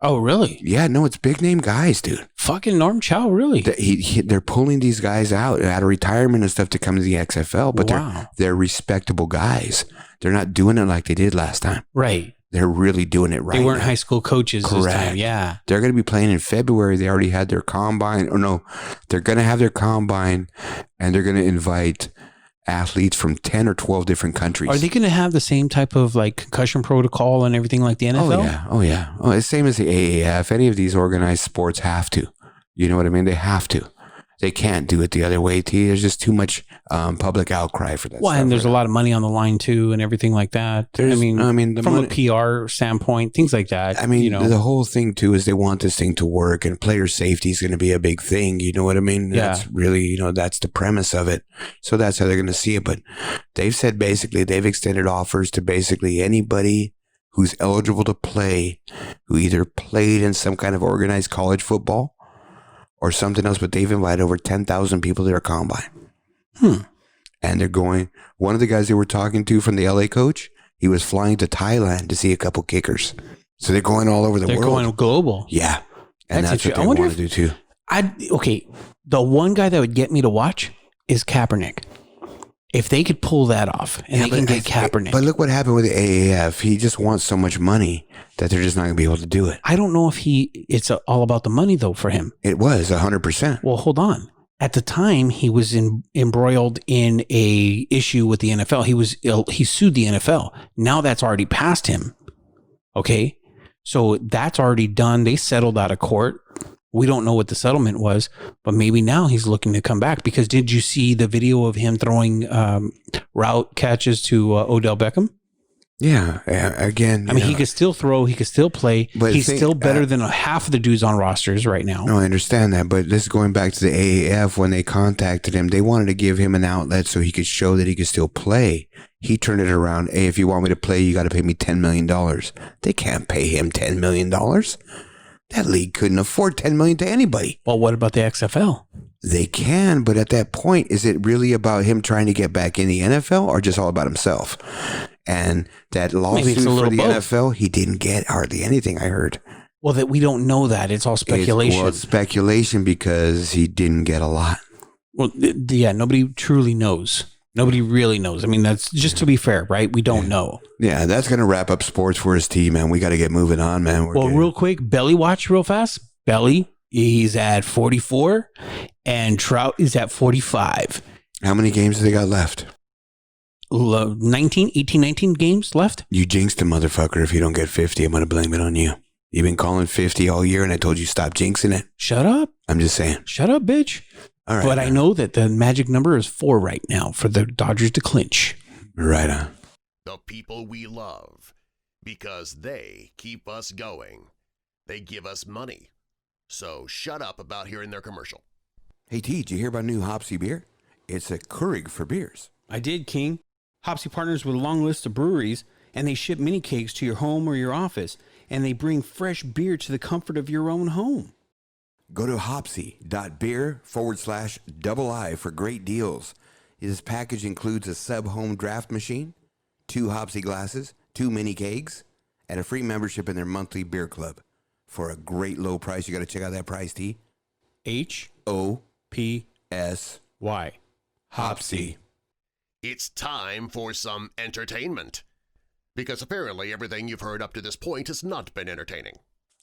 Oh, really? Yeah, no, it's big name guys, dude. Fucking Norm Chow, really? They're pulling these guys out of retirement and stuff to come to the XFL, but Wow. they're respectable guys. They're not doing it like they did last time. Right. They're really doing it right. They weren't now. high school coaches this Correct. time. Yeah. They're going to be playing in February. They already had their combine. Or no, they're going to have their combine, and they're going to invite athletes from 10 or 12 different countries. Are they going to have the same type of like concussion protocol and everything like the NFL? Oh yeah. Oh, it's same as the AAF. Any of these organized sports have to. You know what I mean? They have to. They can't do it the other way. There's just too much public outcry for that. Well, and there's a lot of money on the line too, and everything like that. There's, I mean, the from money, a PR standpoint, things like that. I mean, you know, the whole thing too is they want this thing to work, and player safety is going to be a big thing. You know what I mean? Yeah. That's really, that's the premise of it. So that's how they're going to see it. But they've said basically they've extended offers to basically anybody who's eligible to play, who either played in some kind of organized college football or something else, but they've invited over 10,000 people to their combine. And they're going, one of the guys they were talking to from the LA coach, he was flying to Thailand to see a couple kickers. So they're going all over the world. They're going global. Yeah. And that's what I they wonder want to do too. Okay, the one guy that would get me to watch is Kaepernick. If they could pull that off and they can get Kaepernick. But look what happened with the AAF. He just wants so much money that they're just not going to be able to do it. I don't know if it's all about the money though for him. It was 100%. Well, hold on. At the time, he was embroiled in a issue with the NFL. He sued the NFL. Now that's already past him. Okay, so that's already done. They settled out of court. We don't know what the settlement was, but maybe now he's looking to come back. Because did you see the video of him throwing route catches to Odell Beckham? Yeah. Again, I mean, he could still throw, he could still play, but he's still better than half of the dudes on rosters right now. No, I understand that, but this is going back to the AAF. When they contacted him, they wanted to give him an outlet so he could show that he could still play. He turned it around. Hey, if you want me to play, you got to pay me $10 million. They can't pay him $10 million. That league couldn't afford $10 million to anybody. Well, what about the XFL? They can, but at that point, is it really about him trying to get back in the NFL or just all about himself? And that lawsuit for the NFL, he didn't get hardly anything, I heard. Well, that we don't know that. It's all speculation. It's speculation because he didn't get a lot. Well, yeah, nobody truly knows. Nobody really knows. I mean, that's just to be fair, right? We don't know. Yeah, that's going to wrap up sports for his team, man. We got to get moving on, man. Real quick, Belly watch real fast. Belly, he's at 44 and Trout is at 45. How many games do they got left? 19 games left. You jinxed a motherfucker. If you don't get 50, I'm going to blame it on you. You've been calling 50 all year and I told you stop jinxing it. Shut up. I'm just saying. Shut up, bitch. All right. But I know that the magic number is 4 right now for the Dodgers to clinch. Right on. The people we love, because they keep us going. They give us money. So shut up about hearing their commercial. Hey, T, did you hear about new Hopsy beer? It's a Keurig for beers. I did, King. Hopsy partners with a long list of breweries, and they ship mini kegs to your home or your office, and they bring fresh beer to the comfort of your own home. Go to hopsy.beer/II for great deals. This package includes a sub-home draft machine, 2 Hopsy glasses, 2 mini kegs, and a free membership in their monthly beer club. For a great low price, you got to check out that price, T. HOPSY. Hopsy. It's time for some entertainment. Because apparently everything you've heard up to this point has not been entertaining.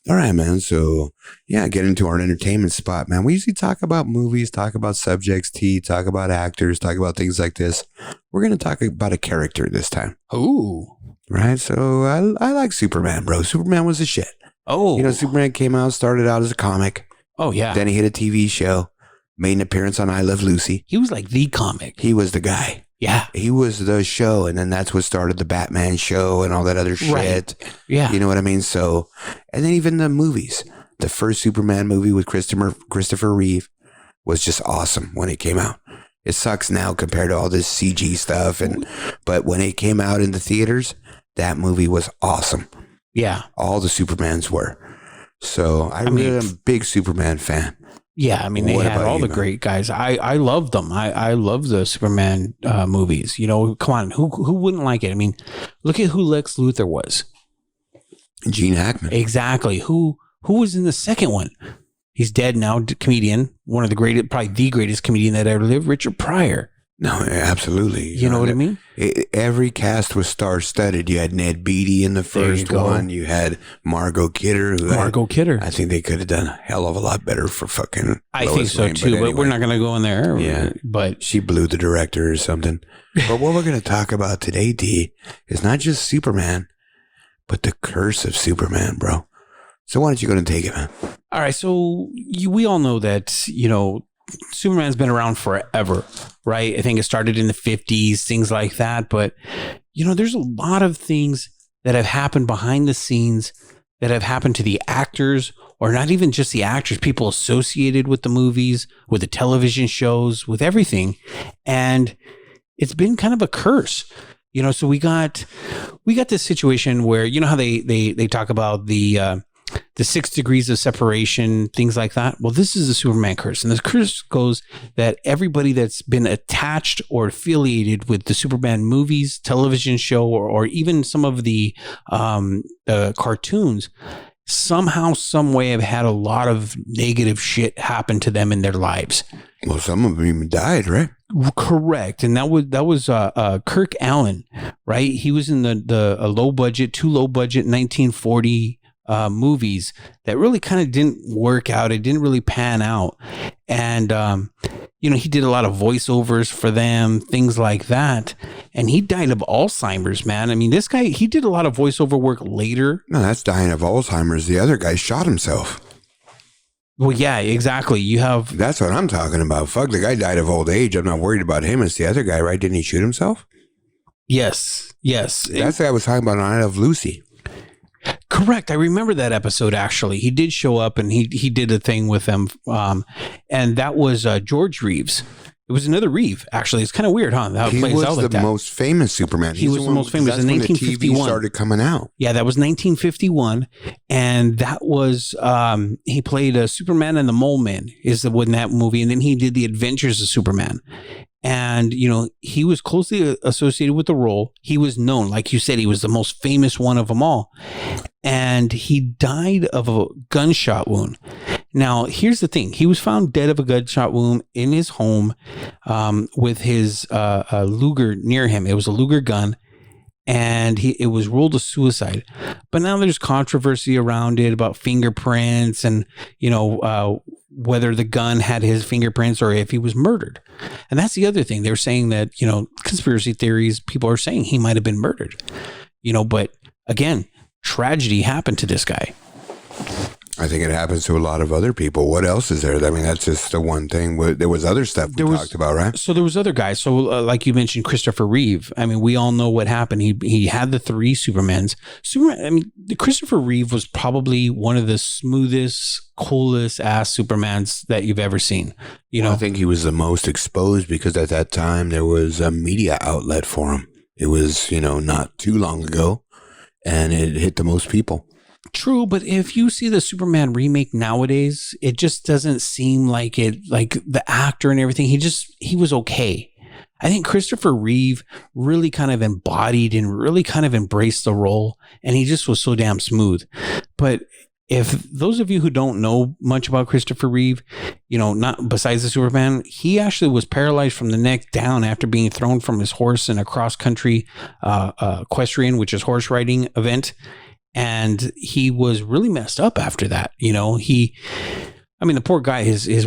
All right, man. So, yeah, get into our entertainment spot, man. We usually talk about movies, talk about subjects, T, talk about actors, talk about things like this. We're going to talk about a character this time. Ooh. Right? So, I like Superman, bro. Superman was the shit. Oh. You know, Superman came out, started out as a comic. Oh, yeah. Then he hit a TV show, made an appearance on I Love Lucy. He was like the comic. He was the guy. Yeah. He was the show, and then that's what started the Batman show and all that other shit. Right. Yeah. You know what I mean? So, and then even the movies. The first Superman movie with Christopher Reeve was just awesome when it came out. It sucks now compared to all this CG stuff, but when it came out in the theaters, that movie was awesome. Yeah. All the Supermans were. So I really am a big Superman fan. Yeah, I mean, they What had about all you, the man? great guys. I love them. I love the Superman movies. You know, come on, who wouldn't like it? I mean, look at who Lex Luthor was. Gene Hackman. Exactly. Who was in the second one? He's dead now. Comedian, one of the greatest, probably the greatest comedian that ever lived, Richard Pryor. No, absolutely. You know what I mean? Every cast was star-studded. You had Ned Beatty in the first one. You had Margot Kidder. I think they could have done a hell of a lot better for fucking I think Lois so Lane, too, but we're not going to go in there. Yeah. But She blew the director or something. But what we're going to talk about today, D, is not just Superman, but the curse of Superman, bro. So why don't you go and take it, man? all right, so we all know that, you know, Superman's been around forever, right? I think it started in the 50s, things like that. But, you know, there's a lot of things that have happened behind the scenes that have happened to the actors, or not even just the actors, people associated with the movies, with the television shows, with everything. And it's been kind of a curse. You know, so we got this situation where, you know how they talk about the 6 degrees of separation, things like that. Well, this is the Superman curse. And this curse goes that everybody that's been attached or affiliated with the Superman movies, television show, or even some of the cartoons, somehow, some way have had a lot of negative shit happen to them in their lives. Well, some of them even died, right? Correct. And that was Kirk Allen, right? He was in the low budget 1940 movies that really kind of didn't work out. It didn't really pan out. And, you know, he did a lot of voiceovers for them, things like that. And he died of Alzheimer's, man. I mean, this guy, he did a lot of voiceover work later. No, that's dying of Alzheimer's. The other guy shot himself. Well, yeah, exactly. You have... That's what I'm talking about. Fuck, the guy died of old age. I'm not worried about him. It's the other guy, right? Didn't he shoot himself? Yes. That's what I was talking about on I Love Lucy. Correct. I remember that episode, actually. He did show up and he did a thing with them. And that was George Reeves. It was another Reeve, actually. It's kind of weird, huh? How it He plays was out like the that. most famous Superman. He was the most famous in that's when the 1951. TV started coming out. Yeah, that was 1951. And that was, he played Superman and the Mole Man is in that movie. And then he did The Adventures of Superman. And, you know, he was closely associated with the role. He was known, like you said, he was the most famous one of them all. And he died of a gunshot wound. Now, here's the thing. He was found dead of a gunshot wound in his home with his Luger near him. It was a Luger gun. And it was ruled a suicide. But now there's controversy around it about fingerprints and, you know, whether the gun had his fingerprints or if he was murdered. And that's the other thing. They're saying that, you know, conspiracy theories, people are saying he might have been murdered. You know, but again, tragedy happened to this guy. I think it happens to a lot of other people. What else is there? I mean, that's just the one thing. There was other stuff we talked about, right? So there was other guys. So like you mentioned, Christopher Reeve. I mean, we all know what happened. He had the 3 Supermans. The Christopher Reeve was probably one of the smoothest, coolest ass Supermans that you've ever seen. You know, I think he was the most exposed because at that time there was a media outlet for him. It was, not too long ago, and it hit the most people. True, but if you see the Superman remake nowadays, it just doesn't seem like the actor and everything. He was okay. I think Christopher Reeve really kind of embodied and really kind of embraced the role, and he just was so damn smooth. But if those of you who don't know much about Christopher Reeve, not besides the Superman, he actually was paralyzed from the neck down after being thrown from his horse in a cross-country equestrian, which is horse riding event. And he was really messed up after that. The poor guy, his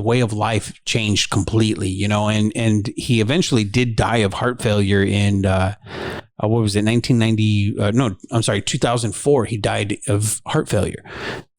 way of life changed completely, and he eventually did die of heart failure in, 2004. He died of heart failure,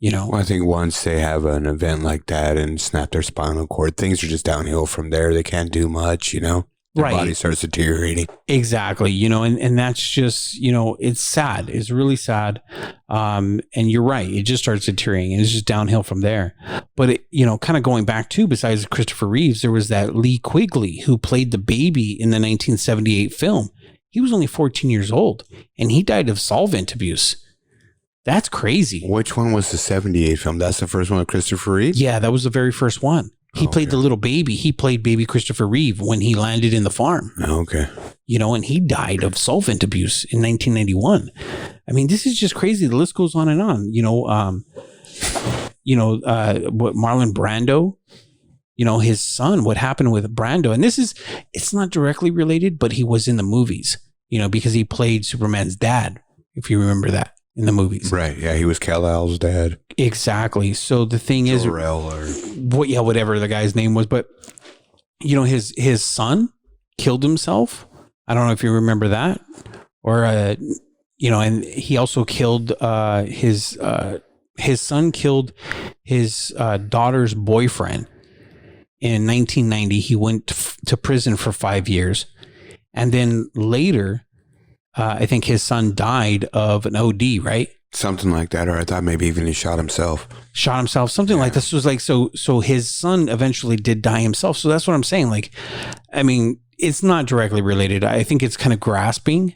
Well, I think once they have an event like that and snap their spinal cord, things are just downhill from there. They can't do much, Their body starts deteriorating. Exactly. And that's just, it's sad. It's really sad. And you're right. It just starts deteriorating and it's just downhill from there. But, kind of going back to, besides Christopher Reeves, there was that Lee Quigley who played the baby in the 1978 film. He was only 14 years old and he died of solvent abuse. That's crazy. Which one was the 78 film? That's the first one with Christopher Reeve? Yeah, that was the very first one. He played the little baby. He played baby Christopher Reeve when he landed in the farm. Okay. And he died of solvent abuse in 1991. I mean, this is just crazy. The list goes on and on. What Marlon Brando, his son, what happened with Brando. And it's not directly related, but he was in the movies, because he played Superman's dad, if you remember that. In the movies. Right. Yeah. He was Kal-El's dad. Exactly. So the thing is, whatever the guy's name was, but his son killed himself. I don't know if you remember that, or, and he also killed, his son killed his daughter's boyfriend in 1990. He went to prison for 5 years. And then later, I think his son died of an OD, right? Something like that. Or I thought maybe even he shot himself. Something like this. Was like, so his son eventually did die himself. So that's what I'm saying. Like, I mean, it's not directly related. I think it's kind of grasping,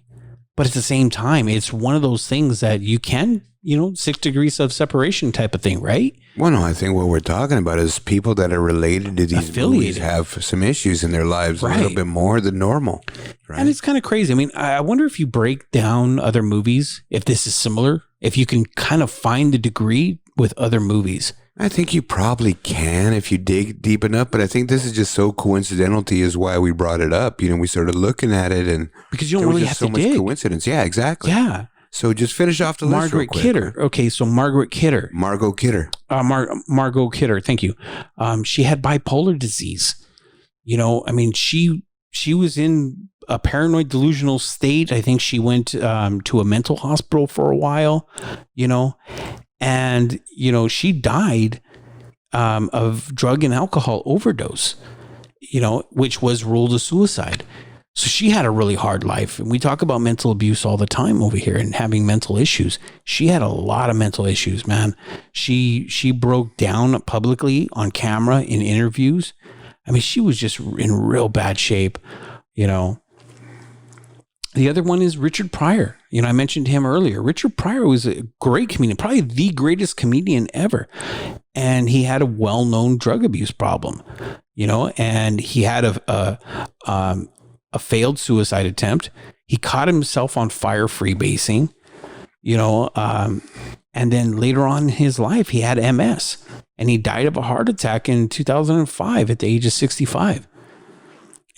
but at the same time, it's one of those things that you can, 6 degrees of separation type of thing, right? Well, no, I think what we're talking about is people that are related to these movies have some issues in their lives, right, a little bit more than normal. Right? And it's kind of crazy. I mean, I wonder if you break down other movies, if this is similar, if you can kind of find the degree with other movies. I think you probably can if you dig deep enough, but I think this is just so coincidental to you is why we brought it up. We started looking at it and because you don't really have to dig. So much coincidence. Yeah, exactly. Yeah. So just finish off the list. Margaret Kidder. Okay, so Margaret Kidder. Margot Kidder. Margot Kidder. Thank you. She had bipolar disease. I mean, she was in a paranoid delusional state. I think she went to a mental hospital for a while. And she died of drug and alcohol overdose. Which was ruled a suicide. So she had a really hard life. And we talk about mental abuse all the time over here and having mental issues. She had a lot of mental issues, man. She broke down publicly on camera in interviews. I mean, she was just in real bad shape, The other one is Richard Pryor. I mentioned him earlier. Richard Pryor was a great comedian, probably the greatest comedian ever. And he had a well-known drug abuse problem, and he had a failed suicide attempt. He caught himself on fire freebasing, and then later on in his life, he had MS and he died of a heart attack in 2005 at the age of 65.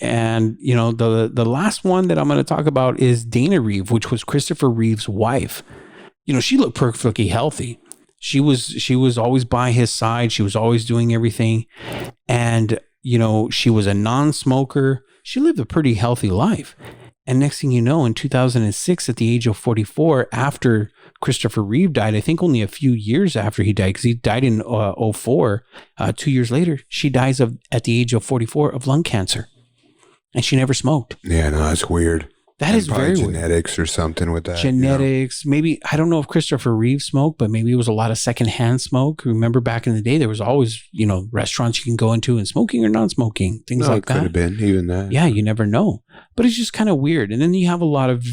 And, the last one that I'm going to talk about is Dana Reeve, which was Christopher Reeve's wife. She looked perfectly healthy. She was always by his side. She was always doing everything. And, she was a non-smoker. She lived a pretty healthy life. And next thing you know, in 2006, at the age of 44, after Christopher Reeve died, I think only a few years after he died, because he died in 04, 2 years later, she dies at the age of 44 of lung cancer. And she never smoked. Yeah, no, that's weird. That is probably very genetics or something with that. Genetics, maybe, I don't know if Christopher Reeve smoked, but maybe it was a lot of secondhand smoke. Remember back in the day, there was always, restaurants you can go into and smoking or non-smoking, things like that. Could have been even that. Yeah, you never know. But it's just kind of weird. And then you have a lot of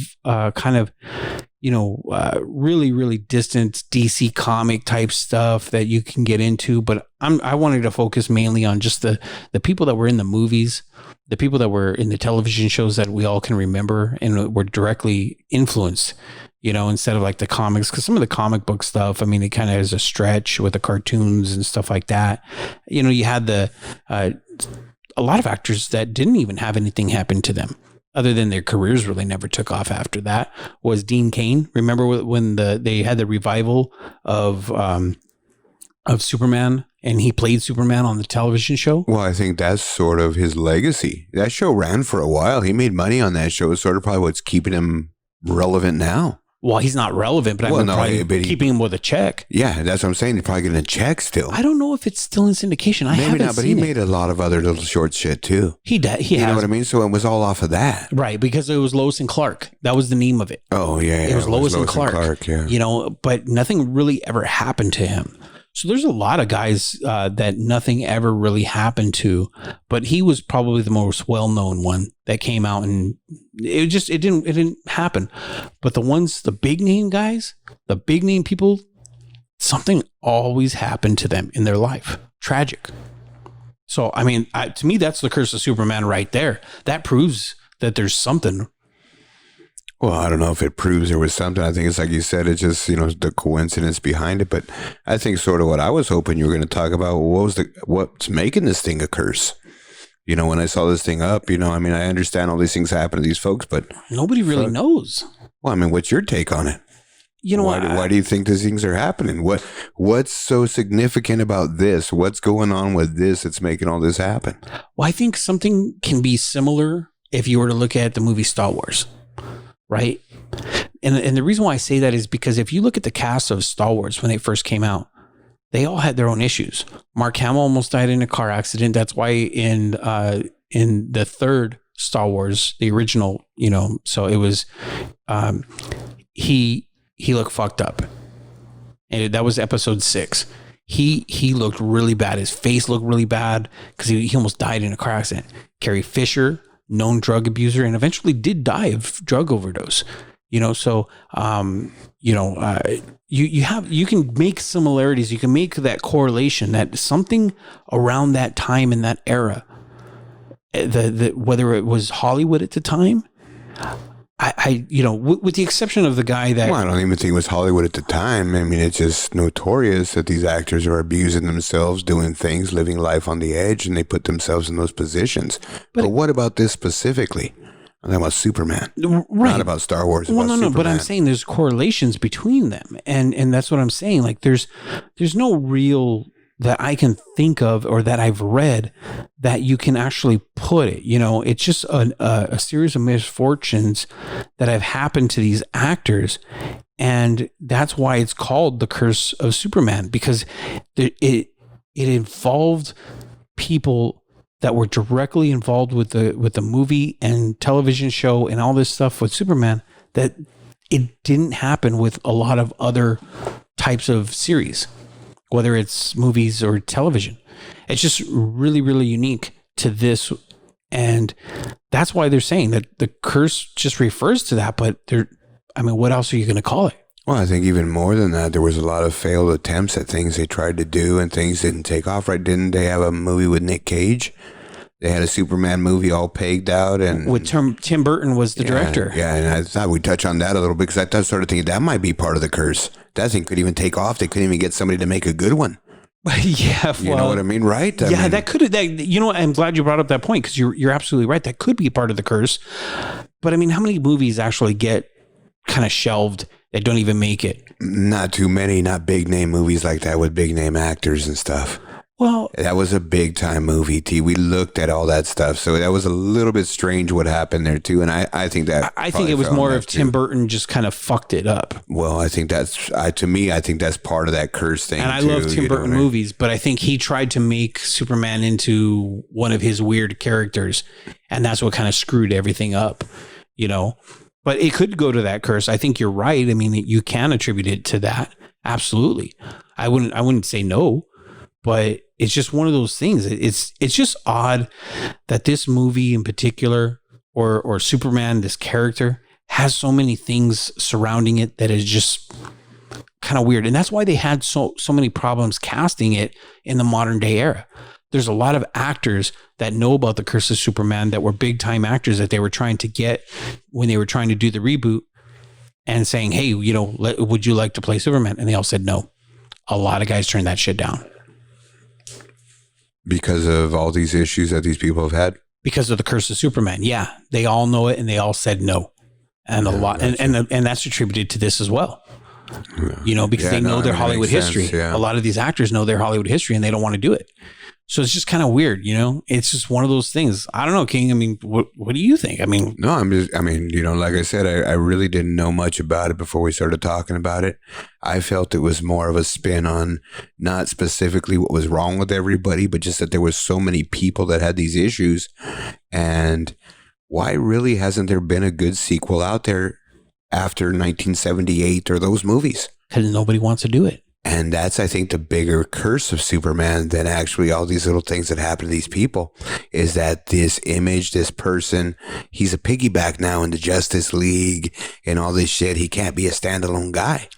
really, really distant DC comic type stuff that you can get into. But I wanted to focus mainly on just the people that were in the movies, the people that were in the television shows that we all can remember and were directly influenced, instead of like the comics. Because some of the comic book stuff, I mean, it kind of is a stretch with the cartoons and stuff like that. You had a lot of actors that didn't even have anything happen to them, other than their careers really never took off after that. Was Dean Cain. Remember when they had the revival of Superman, and he played Superman on the television show? Well, I think that's sort of his legacy. That show ran for a while. He made money on that show. It's sort of probably what's keeping him relevant now. Well, he's not relevant, but probably keeping him with a check. Yeah, that's what I'm saying. He's probably getting a check still. I don't know if it's still in syndication. Maybe not, but he made a lot of other little short shit too. He did. You know what I mean? So it was all off of that. Right, because it was Lois and Clark. That was the name of it. Oh, yeah. It was Lois and Clark. Yeah. But nothing really ever happened to him. So there's a lot of guys that nothing ever really happened to, but he was probably the most well-known one that came out, and it didn't happen. But the big name guys, the big name people, something always happened to them in their life. Tragic. So, I mean, to me, that's the curse of Superman right there. That proves that there's something. Well, I don't know if it proves there was something. I think it's like you said, it's just, the coincidence behind it. But I think sort of what I was hoping you were going to talk about, what's making this thing a curse? When I saw this thing up, I mean, I understand all these things happen to these folks, but nobody really knows. Well, I mean, what's your take on it? Why do you think these things are happening? What's so significant about this? What's going on with this that's making all this happen? Well, I think something can be similar if you were to look at the movie Star Wars. Right. And the reason why I say that is because if you look at the cast of Star Wars when they first came out, they all had their own issues. Mark Hamill almost died in a car accident. That's why in the third Star Wars, the original, so it was he looked fucked up. And that was episode 6. He looked really bad. His face looked really bad because he almost died in a car accident. Carrie Fisher, known drug abuser, and eventually did die of drug overdose. So you can make similarities. You can make that correlation that something around that time in that era, whether it was Hollywood at the time, with the exception of the guy that... Well, I don't even think it was Hollywood at the time. I mean, it's just notorious that these actors are abusing themselves, doing things, living life on the edge, and they put themselves in those positions. But what about this specifically? I'm talking about Superman. Right. Not about Star Wars. Well, no, Superman. But I'm saying there's correlations between them. And that's what I'm saying. Like, there's no real... that I can think of or that I've read that you can actually put it, it's just a series of misfortunes that have happened to these actors. And that's why it's called the Curse of Superman, because it involved people that were directly involved with the movie and television show and all this stuff with Superman, that it didn't happen with a lot of other types of series, whether it's movies or television. It's just really, really unique to this. And that's why they're saying that the curse just refers to that. But what else are you going to call it? Well, I think even more than that, there was a lot of failed attempts at things they tried to do and things didn't take off right. Didn't they have a movie with Nick Cage? They had a Superman movie all pegged out, and with Tim Burton was the director. Yeah, and I thought we'd touch on that a little bit because I started thinking that might be part of the curse. That thing could even take off. They couldn't even get somebody to make a good one. Yeah, you know what I mean, right? That could. I'm glad you brought up that point because you're absolutely right. That could be part of the curse. But I mean, how many movies actually get kind of shelved that don't even make it? Not too many. Not big name movies like that with big name actors and stuff. Well, That was a big time movie, T. We looked at all that stuff. So that was a little bit strange what happened there, too. And I think that. I think it was more of Tim Burton just kind of fucked it up. Well, I think that's, to me, I think that's part of that curse thing. And I love Tim Burton movies, but I think he tried to make Superman into one of his weird characters. And that's what kind of screwed everything up, you know. But it could go to that curse. I think you're right. I mean, you can attribute it to that. Absolutely. I wouldn't say no, but it's just one of those things. It's just odd that this movie in particular, or Superman, this character, has so many things surrounding it that is just kind of weird. And that's why they had so many problems casting it in the modern day era. There's a lot of actors that know about the Curse of Superman that were big time actors that they were trying to get when they were trying to do the reboot and saying, hey, you know, would you like to play Superman? And they all said no. A lot of guys turned that shit down. Because of all these issues that these people have had? Because of the Curse of Superman. Yeah. They all know it and they all said no. And a lot, and that's attributed to this as well. Yeah. You know, because they know their Hollywood history. Yeah. A lot of these actors know their Hollywood history and they don't want to do it. So it's just kind of weird, you know. It's just one of those things. I don't know, King. I mean, what do you think? I mean, no, you know, like I said, I really didn't know much about it before we started talking about it. I felt it was more of a spin on not specifically what was wrong with everybody, but just that there was so many people that had these issues. And why really hasn't there been a good sequel out there after 1978 or those movies? Because nobody wants to do it. And that's, I think, the bigger curse of Superman than actually all these little things that happen to these people, is that this image, this person, he's a piggyback now in the Justice League and all this shit. He can't be a standalone guy.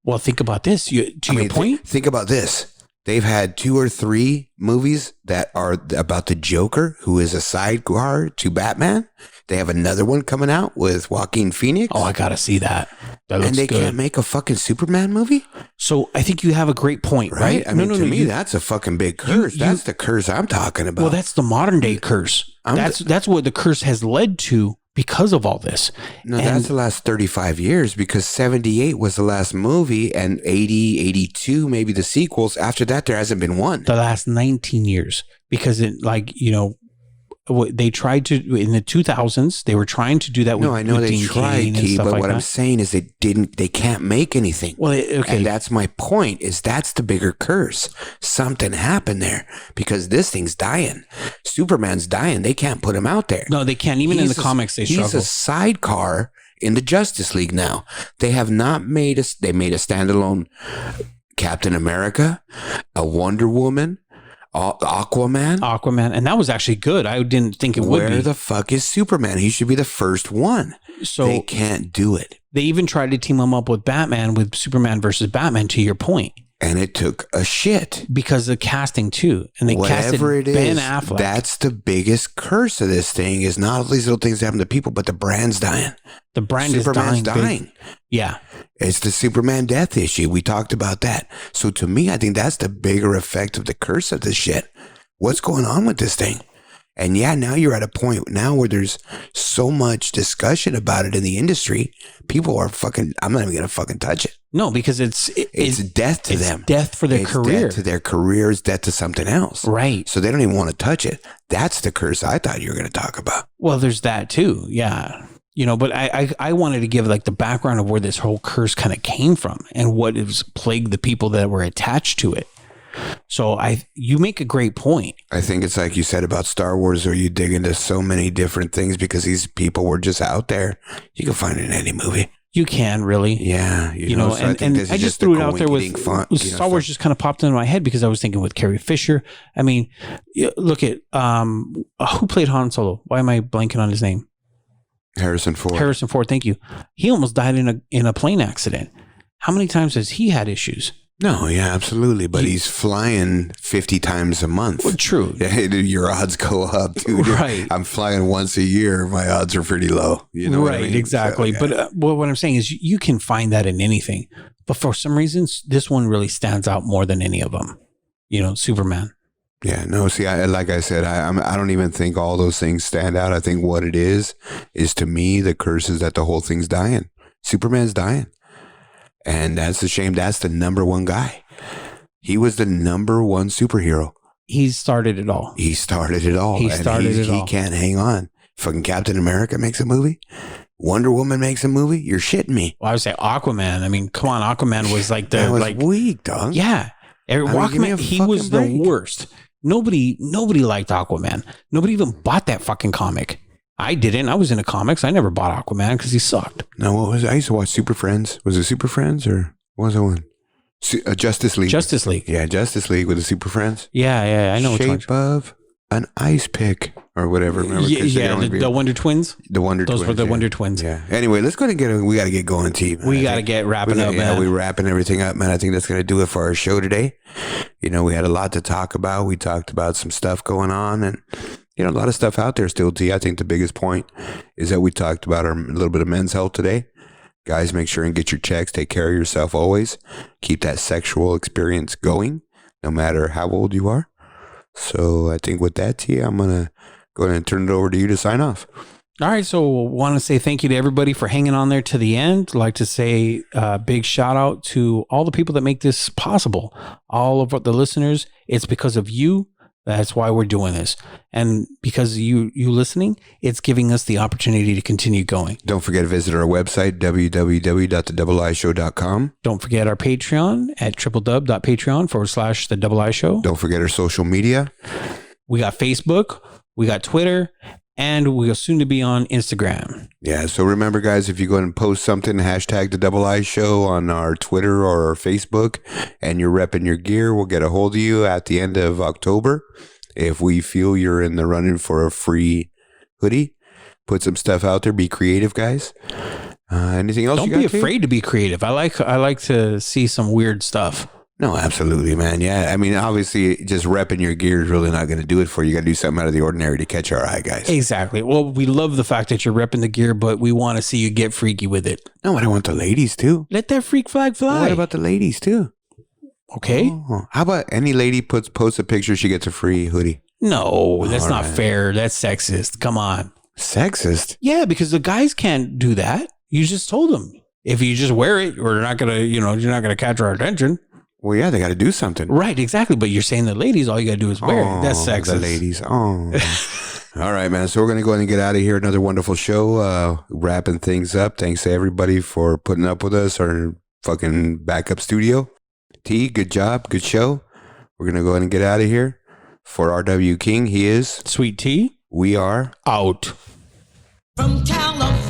Well, think about this. Your point? Think about this. They've had 2 or 3 movies that are about the Joker, who is a sidecar to Batman. They have another one coming out with Joaquin Phoenix. Oh, I gotta see that. That looks and they good. Can't make a fucking Superman movie? So I think you have a great point, right? I mean, to me, that's a fucking big curse. That's the curse I'm talking about. Well, that's the modern day curse. That's what the curse has led to because of all this. No, that's the last 35 years, because 78 was the last movie and 80, 82, maybe the sequels. After that, there hasn't been one. The last 19 years, because it, like, you know, they tried to, in the 2000s, they were trying to do that with, no, I know they Dean tried, Cain but like what that. I'm saying is they can't make anything. Well, okay. And that's my point, is that's the bigger curse. Something happened there, because this thing's dying. Superman's dying. They can't put him out there. No, they can't. Even in the comics, they struggle. He's a sidecar in the Justice League now. They have not made they made a standalone Captain America, a Wonder Woman, Aquaman, and that was actually good. I didn't think it would be. Where the fuck is Superman? He should be the first one. So they can't do it. They even tried to team him up with Batman, with Superman versus Batman, to your point. And it took a shit. Because of casting too. And they casted Ben Affleck. That's the biggest curse of this thing, is not all these little things that happen to people, but the brand's dying. The brand Superman's is dying. Big. Yeah. It's the Superman death issue. We talked about that. So to me, I think that's the bigger effect of the curse of this shit. What's going on with this thing? And yeah, now you're at a point now where there's so much discussion about it in the industry. People are fucking, I'm not even going to fucking touch it. No, because it's death to them. Death for their career. Death to their career is death to something else. Right. So they don't even want to touch it. That's the curse I thought you were going to talk about. Well, there's that too. Yeah. You know, but I wanted to give like the background of where this whole curse kind of came from and what has plagued the people that were attached to it. So you make a great point. I think it's like you said about Star Wars, where you dig into so many different things because these people were just out there. You can find it in any movie. You can really. Yeah. You know, so and I just threw it out there with Star Wars just kind of popped into my head because I was thinking with Carrie Fisher. I mean, look at who played Han Solo? Why am I blanking on his name? Harrison Ford. Harrison Ford, thank you. He almost died in a plane accident. How many times has he had issues? No, yeah, absolutely. But he's flying 50 times a month. Well, true. Your odds go up, dude. Right. I'm flying once a year. My odds are pretty low. You know right, what I mean? Exactly. So, yeah. But what I'm saying is you can find that in anything. But for some reasons, this one really stands out more than any of them. You know, Superman. Yeah, no, see, like I said, I don't even think all those things stand out. I think what it is to me, the curse is that the whole thing's dying. Superman's dying. And that's a shame. That's the number one guy. He was the number one superhero He started it all. He started it all. He started it all. He can't hang on. Fucking Captain America makes a movie. Wonder Woman makes a movie. You're shitting me. Well, I would say Aquaman. I mean, come on, Aquaman was like the That was like weak, dog. yeah. Aquaman, he was the worst. Nobody liked Aquaman. Nobody even bought that fucking comic. I didn't. I was into comics. I never bought Aquaman because he sucked. No, what was it? I used to watch Super Friends. Was it Super Friends or what was that one? Justice League. Justice League. Yeah, Justice League with the Super Friends. Yeah, I know. Shape of an ice pick or whatever. Remember? The Wonder Twins. The Wonder Twins. Those were the Wonder Twins. Yeah. Anyway, let's go ahead and we got to get going, T. We got to get wrapping up, man. Yeah, we're wrapping everything up, man. I think that's going to do it for our show today. You know, we had a lot to talk about. We talked about some stuff going on and, you know, a lot of stuff out there still, T. I think the biggest point is that we talked about a little bit of men's health today. Guys, make sure and get your checks. Take care of yourself always. Keep that sexual experience going, no matter how old you are. So I think with that, T, I'm going to go ahead and turn it over to you to sign off. All right. So want to say thank you to everybody for hanging on there to the end. I'd like to say a big shout out to all the people that make this possible. All of the listeners. It's because of you. That's why we're doing this. And because you listening, it's giving us the opportunity to continue going. Don't forget to visit our website, www.thedoublei.show.com. Don't forget our Patreon at www.patreon.com/The Double I Show. Don't forget our social media. We got Facebook, we got Twitter, and we are soon to be on Instagram. Yeah, so remember, guys, if you go and post something, hashtag The Double I Show on our Twitter or our Facebook, and you're repping your gear, we'll get a hold of you at the end of October. If we feel you're in the running for a free hoodie, put some stuff out there. Be creative, guys. Anything else? Don't be afraid to be creative. I like to see some weird stuff. No, absolutely, man. Yeah, I mean, obviously, just repping your gear is really not going to do it for you. You got to do something out of the ordinary to catch our eye, guys. Exactly. Well, we love the fact that you're repping the gear, but we want to see you get freaky with it. No, I want the ladies too. Let that freak flag fly. What about the ladies too? Okay. Oh, how about any lady posts a picture, she gets a free hoodie? No, that's not fair. That's sexist. Come on. Sexist? Yeah, because the guys can't do that. You just told them if you just wear it, we're not gonna, you're not gonna catch our attention. Well, yeah, they got to do something. Right, exactly. But you're saying the ladies, all you got to do is wear it. That's sexist. The ladies. Oh. All right, man. So we're going to go ahead and get out of here. Another wonderful show. Wrapping things up. Thanks to everybody for putting up with us. Our fucking backup studio. T, good job. Good show. We're going to go ahead and get out of here. For RW King, he is Sweet Tea. We are out. From California.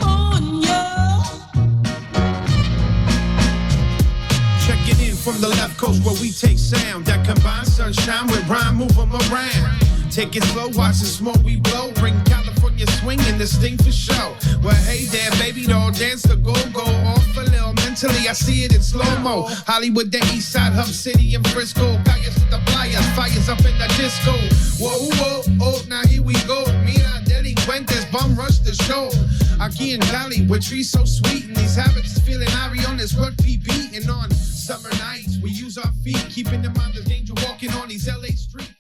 Checking in from the left coast where we take sound that combines sunshine with rhyme, move 'em around. Take it slow, watch the smoke we blow. Bring California swing and this thing for show. Well, hey there, baby doll, dance the go-go. Off a little mentally, I see it in slow-mo. Hollywood, the east side, Hub City, and Frisco. Calles to the playas, fires up in the disco. Whoa, whoa, oh, now here we go. Mira, delincuentes, bum rush the show. Aquí in Cali, where trees so sweet, and these habits feeling Ari on this work beating on summer nights. We use our feet, keeping in mind the danger walking on these LA streets.